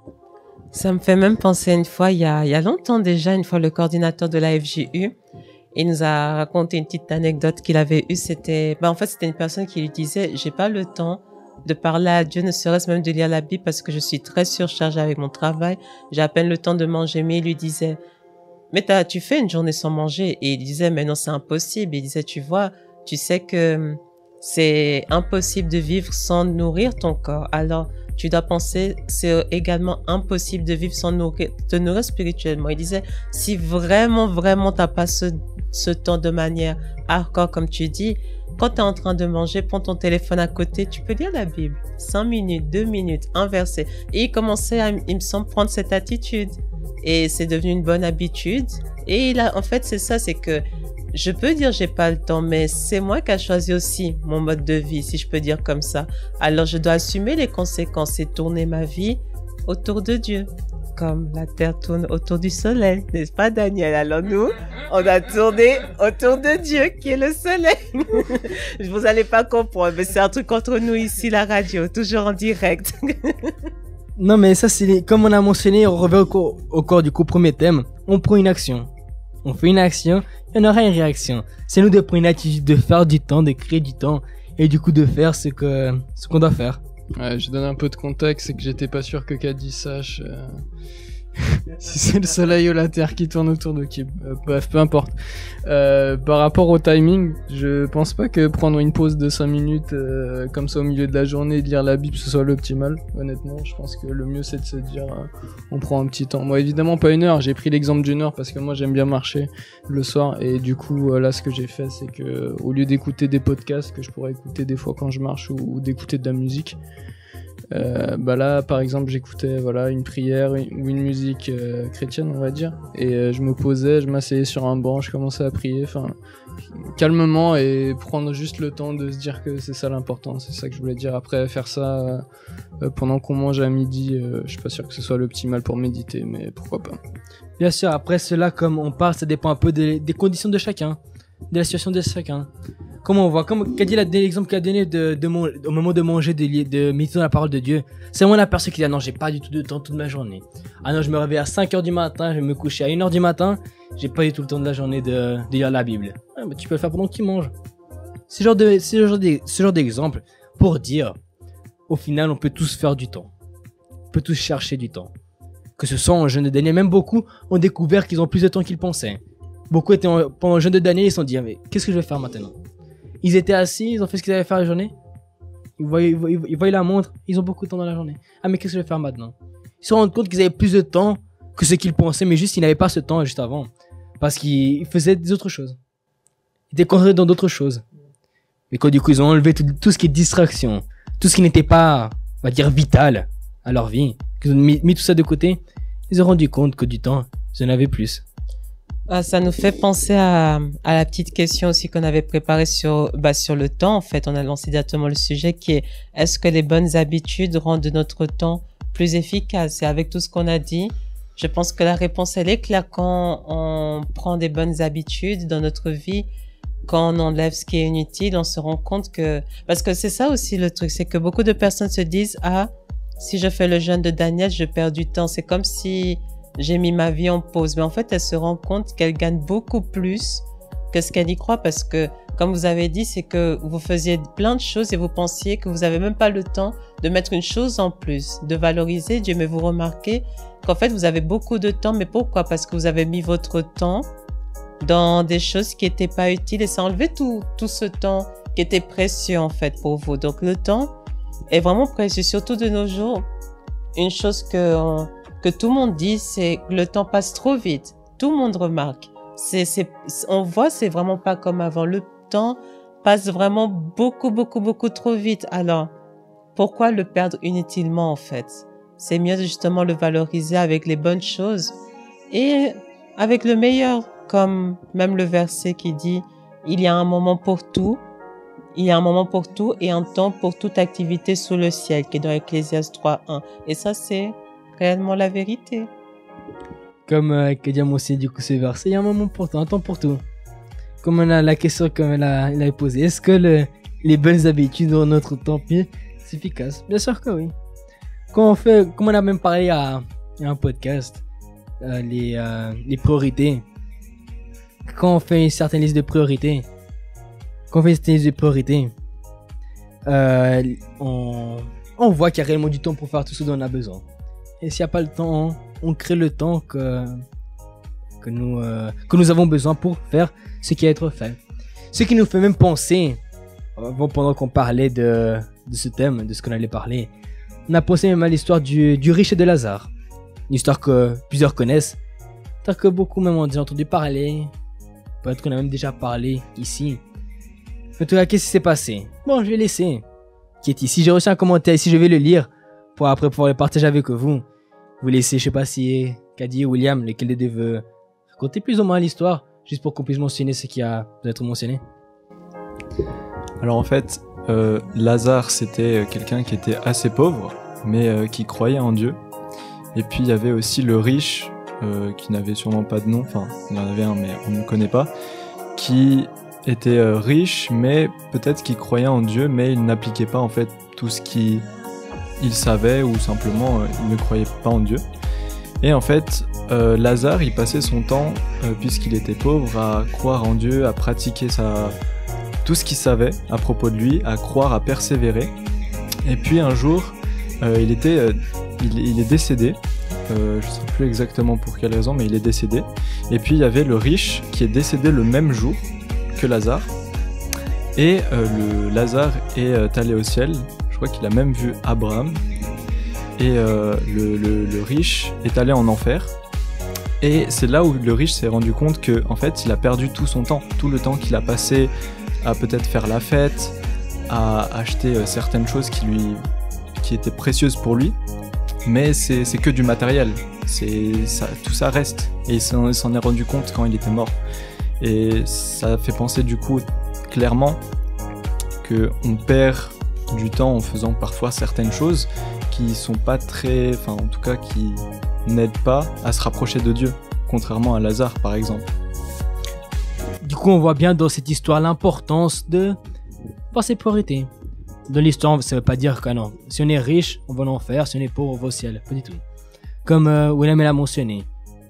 Ça me fait même penser une fois, il y a longtemps déjà, une fois, le coordinateur de la FJU, il nous a raconté une petite anecdote qu'il avait eue. C'était une personne qui lui disait, j'ai pas le temps de parler à Dieu, ne serait-ce même de lire la Bible parce que je suis très surchargée avec mon travail. J'ai à peine le temps de manger. Mais il lui disait, mais tu fais une journée sans manger. Et il disait, mais non, c'est impossible. Il disait, tu vois, tu sais que c'est impossible de vivre sans nourrir ton corps. Alors, tu dois penser, c'est également impossible de vivre sans te nourrir spirituellement. Il disait, si vraiment, vraiment t'as pas ce temps de manière hardcore, comme tu dis, quand tu es en train de manger, prends ton téléphone à côté, tu peux lire la Bible. 5 minutes, 2 minutes, un verset. Et il commençait à, il me semble, prendre cette attitude. Et c'est devenu une bonne habitude. Et en fait, c'est ça, c'est que je peux dire j'ai pas le temps, mais c'est moi qui a choisi aussi mon mode de vie, si je peux dire comme ça. Alors, je dois assumer les conséquences et tourner ma vie autour de Dieu. Comme la Terre tourne autour du soleil, n'est-ce pas, Daniel? Alors nous, on a tourné autour de Dieu, qui est le soleil. Vous allez pas comprendre, mais c'est un truc entre nous ici, la radio, toujours en direct. Non, mais ça, c'est comme on a mentionné, on revient au corps du coup, premier thème. On prend une action. On fait une action, et on aura une réaction. C'est nous de prendre une attitude, de faire du temps, de créer du temps, et du coup de faire ce qu'on doit faire. Ouais, je donne un peu de contexte, c'est que j'étais pas sûr que Caddy sache si c'est le soleil ou la terre qui tourne autour de qui. Bref, peu importe. Par rapport au timing, je pense pas que prendre une pause de 5 minutes comme ça au milieu de la journée et de lire la Bible ce soit l'optimal. Honnêtement, je pense que le mieux c'est de se dire on prend un petit temps. Moi évidemment pas 1 heure, j'ai pris l'exemple d'1 heure parce que moi j'aime bien marcher le soir et du coup là ce que j'ai fait c'est que au lieu d'écouter des podcasts que je pourrais écouter des fois quand je marche ou d'écouter de la musique, Là, par exemple, j'écoutais une prière ou une musique chrétienne, on va dire, et je me posais, je m'asseyais sur un banc, je commençais à prier, calmement, et prendre juste le temps de se dire que c'est ça l'important, c'est ça que je voulais dire. Après, faire ça pendant qu'on mange à midi, je suis pas sûr que ce soit l'optimal pour méditer, mais pourquoi pas. Bien sûr, après cela, comme on parle, ça dépend un peu des conditions de chacun, de la situation de chacun. Comment on voit, comme qu'a dit l'exemple qu'a donné au moment de manger, de méditer dans la parole de Dieu, c'est moi la personne qui dit, ah non, j'ai pas du tout de temps toute ma journée. Ah non, je me réveille à 5h du matin, je vais me coucher à 1h du matin, j'ai pas du tout le temps de la journée de lire la Bible. Ah, mais tu peux le faire pendant que tu manges. Ce genre d'exemple pour dire, au final, on peut tous faire du temps. On peut tous chercher du temps. Que ce soit en jeûne de Daniel, même beaucoup ont découvert qu'ils ont plus de temps qu'ils pensaient. Beaucoup étaient pendant le jeûne de Daniel, ils se sont dit, ah, mais qu'est-ce que je vais faire maintenant? Ils étaient assis, ils ont fait ce qu'ils avaient fait la journée. Ils voyaient la montre, ils ont beaucoup de temps dans la journée. Ah, mais qu'est-ce que je vais faire maintenant? Ils se rendent compte qu'ils avaient plus de temps que ce qu'ils pensaient, mais juste ils n'avaient pas ce temps juste avant. Parce qu'ils faisaient des autres choses. Ils étaient concentrés dans d'autres choses. Mais quand du coup ils ont enlevé tout ce qui est distraction, tout ce qui n'était pas, on va dire, vital à leur vie, qu'ils ont mis tout ça de côté, ils se sont rendus compte que du temps, ils en avaient plus. Ça nous fait penser à la petite question aussi qu'on avait préparée sur le temps. En fait, on a lancé directement le sujet qui est: est-ce que les bonnes habitudes rendent notre temps plus efficace? Et avec tout ce qu'on a dit, je pense que la réponse, elle est claire. Quand on prend des bonnes habitudes dans notre vie, quand on enlève ce qui est inutile, on se rend compte que... Parce que c'est ça aussi le truc, c'est que beaucoup de personnes se disent: ah, si je fais le jeûne de Daniel, je perds du temps. C'est comme si j'ai mis ma vie en pause. Mais en fait, elle se rend compte qu'elle gagne beaucoup plus que ce qu'elle y croit, parce que, comme vous avez dit, c'est que vous faisiez plein de choses et vous pensiez que vous n'avez même pas le temps de mettre une chose en plus, de valoriser Dieu. Mais vous remarquez qu'en fait, vous avez beaucoup de temps. Mais pourquoi? Parce que vous avez mis votre temps dans des choses qui n'étaient pas utiles, et ça a enlevé tout ce temps qui était précieux en fait pour vous. Donc le temps est vraiment précieux, surtout de nos jours. Une chose que tout le monde dit, c'est que le temps passe trop vite. Tout le monde remarque. On voit, c'est vraiment pas comme avant. Le temps passe vraiment beaucoup trop vite. Alors, pourquoi le perdre inutilement en fait? C'est mieux justement le valoriser avec les bonnes choses et avec le meilleur, comme même le verset qui dit: il y a un moment pour tout. Il y a un moment pour tout et un temps pour toute activité sous le ciel, qui est dans Ecclésiaste 3:1. Et ça, c'est réellement la vérité. Comme qu'a dit aussi du coup ce verset, il y a un moment pour tout, un temps pour tout. Comme on a la question comme elle a posée, est-ce que les bonnes habitudes rendent notre temps plus efficace? Bien sûr que oui. Comme on a même parlé à un podcast, les priorités. Quand on fait une certaine liste de priorités, on voit qu'il y a réellement du temps pour faire tout ce dont on a besoin. Et s'il n'y a pas le temps, on crée le temps que nous avons besoin pour faire ce qui a à être fait. Ce qui nous fait même penser, pendant qu'on parlait de ce thème, de ce qu'on allait parler, on a pensé même à l'histoire du riche et de Lazare. Une histoire que plusieurs connaissent, une que beaucoup même ont déjà entendu parler, peut-être qu'on a même déjà parlé ici. En tout cas, qu'est-ce qui s'est passé? Bon, je vais laisser Katie. Si j'ai reçu un commentaire ici, je vais le lire pour après pouvoir le partager avec vous. Vous laissez, je sais pas si Kadi ou William, lequel des deux veut raconter plus ou moins l'histoire, juste pour qu'on puisse mentionner ce qui a peut-être mentionné. Alors en fait, Lazare, c'était quelqu'un qui était assez pauvre, mais qui croyait en Dieu. Et puis il y avait aussi le riche, qui n'avait sûrement pas de nom, enfin il y en avait un mais on ne le connaît pas, qui était riche, mais peut-être qu'il croyait en Dieu, mais il n'appliquait pas en fait tout ce qu'il savait, ou simplement il ne croyait pas en Dieu. Et en fait, Lazare, il passait son temps, puisqu'il était pauvre, à croire en Dieu, à pratiquer tout ce qu'il savait à propos de lui, à croire, à persévérer. Et puis un jour, il est décédé. Je ne sais plus exactement pour quelle raison, mais il est décédé. Et puis il y avait le riche qui est décédé le même jour que Lazare. Et Lazare est allé au ciel. Je crois qu'il a même vu Abraham. Et le riche est allé en enfer. Et c'est là où le riche s'est rendu compte que, en fait, il a perdu tout son temps, tout le temps qu'il a passé à peut-être faire la fête, à acheter certaines choses qui qui étaient précieuses pour lui, mais c'est que du matériel. Tout ça reste. Et il s'en est rendu compte quand il était mort. Et ça fait penser du coup clairement qu'on perd du temps en faisant parfois certaines choses qui sont pas très... Enfin, en tout cas, qui n'aident pas à se rapprocher de Dieu, contrairement à Lazare, par exemple. Du coup, on voit bien dans cette histoire l'importance de voir ses priorités. Dans l'histoire, ça veut pas dire que non. Si on est riche, on va en enfer. Si on est pauvre, on va au ciel. Pas du tout. Comme William l'a mentionné.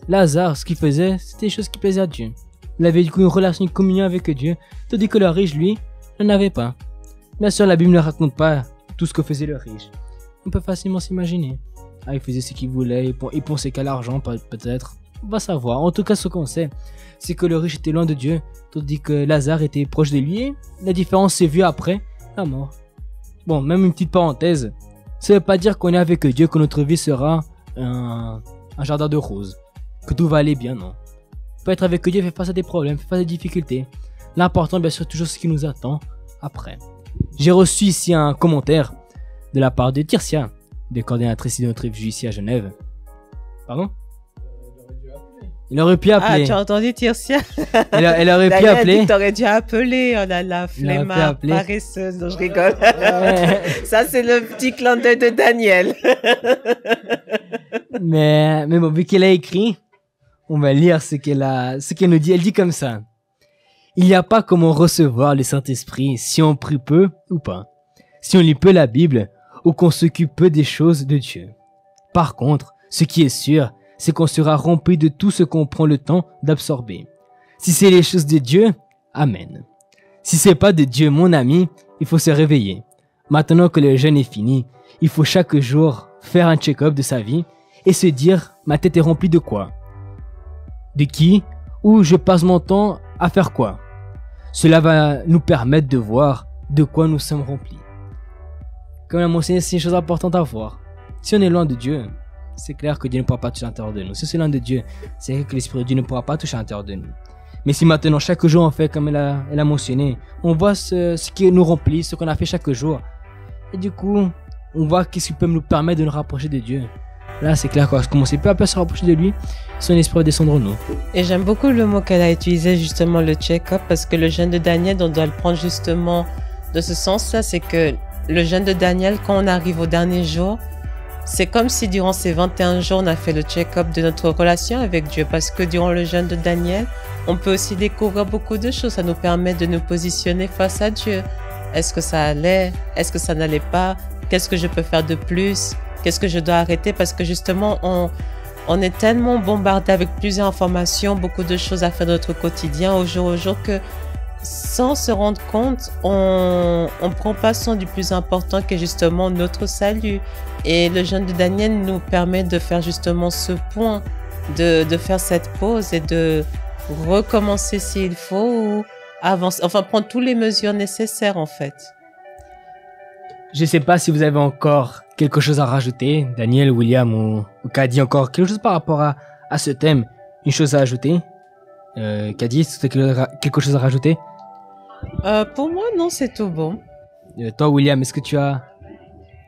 Lazare, ce qu'il faisait, c'était des choses qui plaisaient à Dieu. Il avait du coup une relation, une communion avec Dieu, tandis que le riche, lui, n'en avait pas. Bien sûr, la Bible ne raconte pas tout ce que faisait le riche. On peut facilement s'imaginer. Ah, il faisait ce qu'il voulait, il pensait qu'à l'argent, peut-être. On va savoir. En tout cas, ce qu'on sait, c'est que le riche était loin de Dieu, tandis que Lazare était proche de lui. Et la différence s'est vue après la mort. Bon, même une petite parenthèse. Ça ne veut pas dire qu'on est avec Dieu, que notre vie sera un jardin de roses. Que tout va aller bien, non. Peut être avec Dieu, fait face à des problèmes, fait face à des difficultés. L'important, bien sûr, toujours ce qui nous attend après. J'ai reçu ici un commentaire de la part de Tircia, des coordinatrices de notre FJ ici à Genève. Pardon? Il aurait pu appeler. Ah, tu as entendu Tircia? Elle aurait pu appeler. Tu aurais dû appeler. Oh là là, flemmard, paresseuse. Non, je rigole. Ça, c'est le petit clin d'œil de Daniel. mais bon, vu qu'elle a écrit, on va lire ce qu'elle nous dit. Elle dit comme ça. Il n'y a pas comment recevoir le Saint-Esprit si on prie peu ou pas. Si on lit peu la Bible ou qu'on s'occupe peu des choses de Dieu. Par contre, ce qui est sûr, c'est qu'on sera rempli de tout ce qu'on prend le temps d'absorber. Si c'est les choses de Dieu, amen. Si c'est pas de Dieu, mon ami, il faut se réveiller. Maintenant que le jeûne est fini, il faut chaque jour faire un check-up de sa vie et se dire, ma tête est remplie de quoi? De qui? Ou je passe mon temps à faire quoi? Cela va nous permettre de voir de quoi nous sommes remplis. Comme l'a mentionné, c'est une chose importante à voir. Si on est loin de Dieu, c'est clair que Dieu ne pourra pas toucher à l'intérieur de nous. Si c'est loin de Dieu, c'est vrai que l'Esprit de Dieu ne pourra pas toucher à l'intérieur de nous. Mais si maintenant, chaque jour, on fait comme elle a mentionné, on voit ce qui nous remplit, ce qu'on a fait chaque jour. Et du coup, on voit qu'est-ce qui peut nous permettre de nous rapprocher de Dieu. Là, c'est clair qu'on va commencer peu à peu à se rapprocher de lui, son esprit va descendre en nous. Et j'aime beaucoup le mot qu'elle a utilisé, justement, le check-up, parce que le jeûne de Daniel, on doit le prendre justement de ce sens-là, c'est que le jeûne de Daniel, quand on arrive au dernier jour, c'est comme si durant ces 21 jours, on a fait le check-up de notre relation avec Dieu, parce que durant le jeûne de Daniel, on peut aussi découvrir beaucoup de choses. Ça nous permet de nous positionner face à Dieu. Est-ce que ça allait? Est-ce que ça n'allait pas? Qu'est-ce que je peux faire de plus? Qu'est-ce que je dois arrêter? Parce que justement, on est tellement bombardé avec plusieurs informations, beaucoup de choses à faire dans notre quotidien au jour que sans se rendre compte, on prend pas soin du plus important qui est justement notre salut. Et le jeûne de Daniel nous permet de faire justement ce point, de faire cette pause et de recommencer s'il faut ou avancer, enfin prendre toutes les mesures nécessaires en fait. Je sais pas si vous avez encore quelque chose à rajouter, Daniel, William ou Kadi, encore quelque chose par rapport à ce thème, une chose à ajouter. Kadi, est-ce que tu as quelque chose à rajouter? Pour moi, non, c'est tout bon. Toi, William, est-ce que tu as...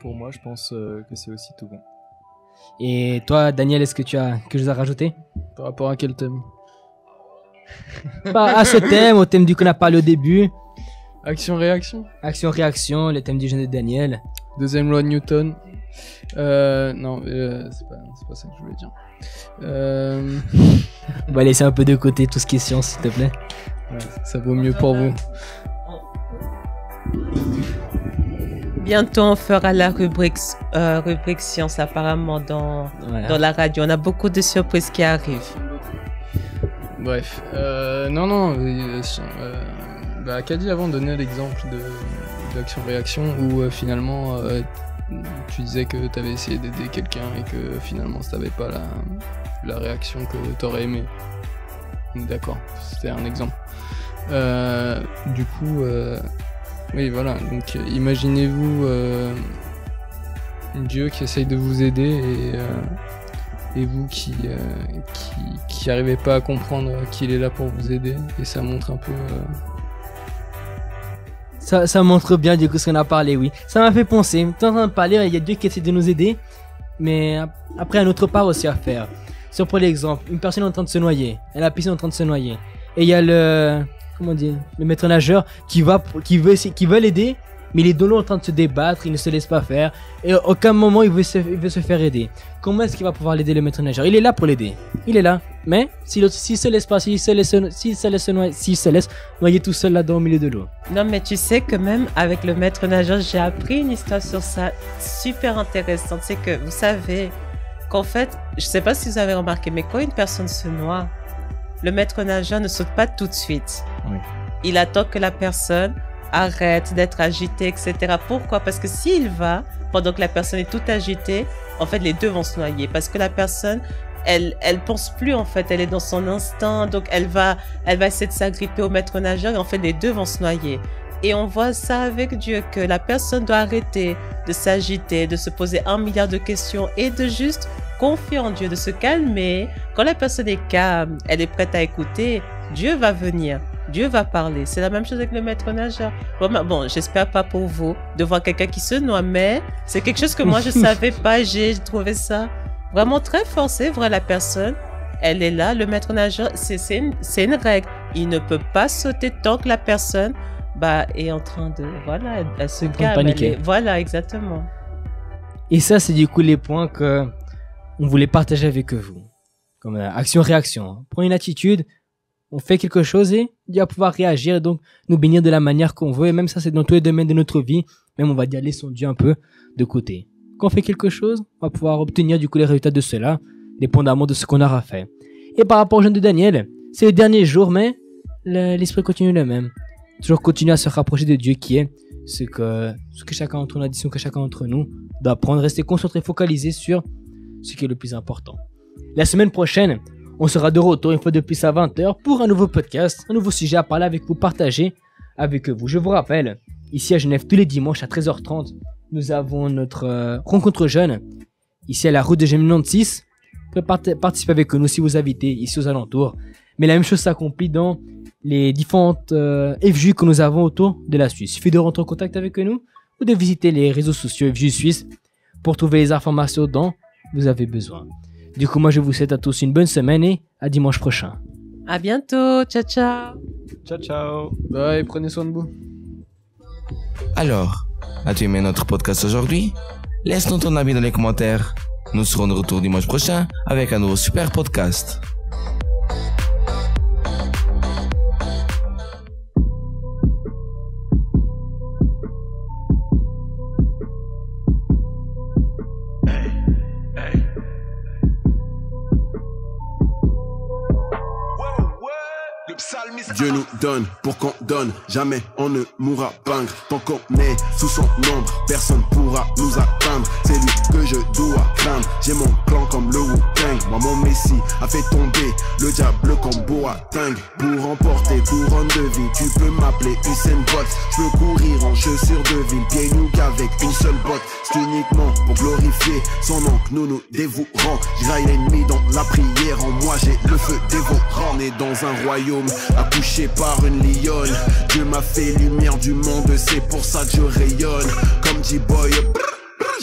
Pour moi, je pense que c'est aussi tout bon. Et toi, Daniel, est-ce que tu as quelque chose à rajouter? Par rapport à quel thème? À ce thème, au thème du qu'on a parlé au début. Action-réaction. Action-réaction, le thème du jeûne de Daniel. Deuxième loi de Newton. Non, c'est pas ça que je voulais dire. On va laisser un peu de côté tout ce qui est science, s'il te plaît. Ouais, ça vaut mieux pour vous. Bientôt, on fera la rubrique science apparemment dans la radio. On a beaucoup de surprises qui arrivent. Bref, Kadi avant donnait l'exemple d'action-réaction où finalement tu disais que tu avais essayé d'aider quelqu'un et que finalement ça n'avait pas la réaction que tu aurais aimé. D'accord, c'était un exemple. Du coup, oui voilà, donc imaginez-vous Dieu qui essaye de vous aider et vous qui n'arrivez pas à comprendre qu'il est là pour vous aider, et ça montre un peu Ça montre bien du coup ce qu'on a parlé, oui. Ça m'a fait penser. Tu es en train de parler, il y a Dieu qui essaie de nous aider. Mais après, un autre part aussi à faire. Si on prend l'exemple, une personne est en train de se noyer. Elle a la piscine en train de se noyer. Et il y a le maître nageur qui veut l'aider. Mais il est de l'eau en train de se débattre, il ne se laisse pas faire. Et à aucun moment il veut se faire aider. Comment est-ce qu'il va pouvoir l'aider, le maître nageur? Il est là pour l'aider. Il est là. Mais s'il se laisse noyer tout seul là-dedans au milieu de l'eau. Non, mais tu sais que même avec le maître nageur, j'ai appris une histoire sur ça super intéressante. C'est que vous savez qu'en fait, je sais pas si vous avez remarqué, mais quand une personne se noie, le maître nageur ne saute pas tout de suite. Oui. Il attend que la personne arrête d'être agitée, etc. Pourquoi? Parce que s'il va, pendant que la personne est toute agitée, en fait, les deux vont se noyer. Parce que la personne, elle pense plus, en fait. Elle est dans son instinct. Donc, elle va essayer de s'agripper au maître nageur. Et en fait, les deux vont se noyer. Et on voit ça avec Dieu, que la personne doit arrêter de s'agiter, de se poser 1 milliard de questions et de juste confier en Dieu, de se calmer. Quand la personne est calme, elle est prête à écouter, Dieu va venir. Dieu va parler. C'est la même chose avec le maître nageur. Bon, j'espère pas pour vous de voir quelqu'un qui se noie, mais c'est quelque chose que moi je savais pas. J'ai trouvé ça vraiment très fort. C'est vrai, la personne, elle est là. Le maître nageur, c'est une règle. Il ne peut pas sauter tant que la personne est en train de... Voilà, elle se calme. Voilà, exactement. Et ça, c'est du coup les points que on voulait partager avec vous. Comme action-réaction. Prends une attitude. On fait quelque chose et Dieu va pouvoir réagir et donc nous bénir de la manière qu'on veut. Et même ça, c'est dans tous les domaines de notre vie. Même on va dire, laissons Dieu un peu de côté. Quand on fait quelque chose, on va pouvoir obtenir du coup les résultats de cela, dépendamment de ce qu'on aura fait. Et par rapport au jeûne de Daniel, c'est le dernier jour, mais l'esprit continue le même. Toujours continuer à se rapprocher de Dieu qui est ce que chacun d'entre nous, l'addition que chacun d'entre nous doit prendre, rester concentré, focalisé sur ce qui est le plus important. La semaine prochaine, on sera de retour une fois de plus à 20h pour un nouveau podcast, un nouveau sujet à parler avec vous, partager avec vous. Je vous rappelle, ici à Genève, tous les dimanches à 13h30, nous avons notre rencontre jeune, ici à la route de Genève 96. Vous pouvez participer avec nous si vous habitez ici aux alentours. Mais la même chose s'accomplit dans les différentes FJU que nous avons autour de la Suisse. Il suffit de rentrer en contact avec nous ou de visiter les réseaux sociaux FJU Suisse pour trouver les informations dont vous avez besoin. Du coup, moi, je vous souhaite à tous une bonne semaine et à dimanche prochain. À bientôt. Ciao, ciao. Ciao, ciao. Bye, prenez soin de vous. Alors, as-tu aimé notre podcast aujourd'hui? Laisse-nous ton avis dans les commentaires. Nous serons de retour dimanche prochain avec un nouveau super podcast. Dieu nous donne pour qu'on donne, jamais on ne mourra vaincre. Tant qu'on est sous son ombre, personne pourra nous atteindre. C'est lui que je dois craindre, j'ai mon plan comme le Wu-Tang. Moi mon Messi a fait tomber le diable comme Boateng. Pour remporter couronne de vie, tu peux m'appeler Usain Bolt. Je peux courir en chaussures de ville, pieds nus qu'avec une seule botte. C'est uniquement pour glorifier son nom que nous nous dévouerons. J'raille l'ennemi dans la prière, en moi j'ai le feu dévorant. On est dans un royaume accouché par une lionne. Dieu m'a fait lumière du monde, c'est pour ça que je rayonne. Comme G-Boy,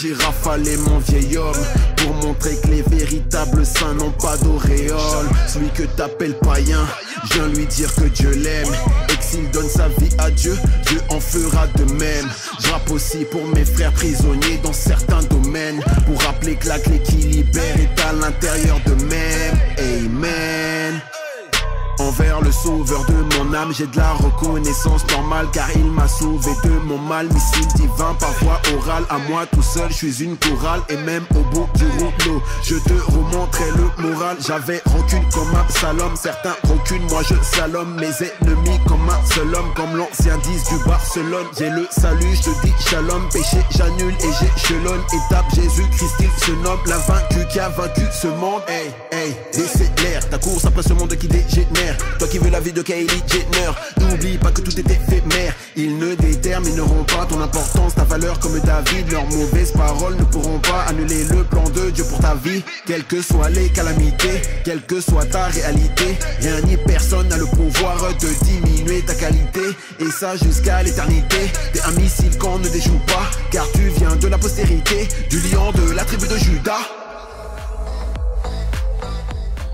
j'ai rafalé mon vieil homme pour montrer que les véritables saints n'ont pas d'auréole. Celui que t'appelles païen, je viens lui dire que Dieu l'aime et que s'il donne sa vie à Dieu, Dieu en fera de même. Je rappe aussi pour mes frères prisonniers dans certains domaines, pour rappeler que la clé qui libère est à l'intérieur d'eux-mêmes. Amen. Envers le sauveur de mon âme, j'ai de la reconnaissance normale car il m'a sauvé de mon mal. Missile divin par voie orale, à moi tout seul, je suis une chorale. Et même au bout du rouleau, je te remontrerai le moral. J'avais rancune comme un Absalom, certains rancune, moi je salome mes ennemis comme un seul homme. Comme l'ancien 10 du Barcelone, j'ai le salut, je te dis shalom. Péché j'annule et j'échelonne, étape Jésus-Christ il se nomme. L'invaincu qui a vaincu ce monde. Hey, hey, décélère ta course après ce monde qui dégénère. éphémère. Toi qui veux la vie de Kylie Jenner, n'oublie pas que tout est éphémère. Ils ne détermineront pas ton importance, ta valeur comme David. Leurs mauvaises paroles ne pourront pas annuler le plan de Dieu pour ta vie. Quelles que soient les calamités, quelle que soit ta réalité, rien ni personne n'a le pouvoir de diminuer ta qualité. Et ça jusqu'à l'éternité. T'es un missile qu'on ne déjoue pas, car tu viens de la postérité, du lion de la tribu de Judas.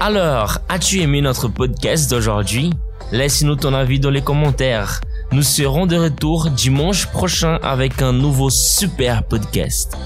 Alors, as-tu aimé notre podcast d'aujourd'hui? Laisse-nous ton avis dans les commentaires. Nous serons de retour dimanche prochain avec un nouveau super podcast.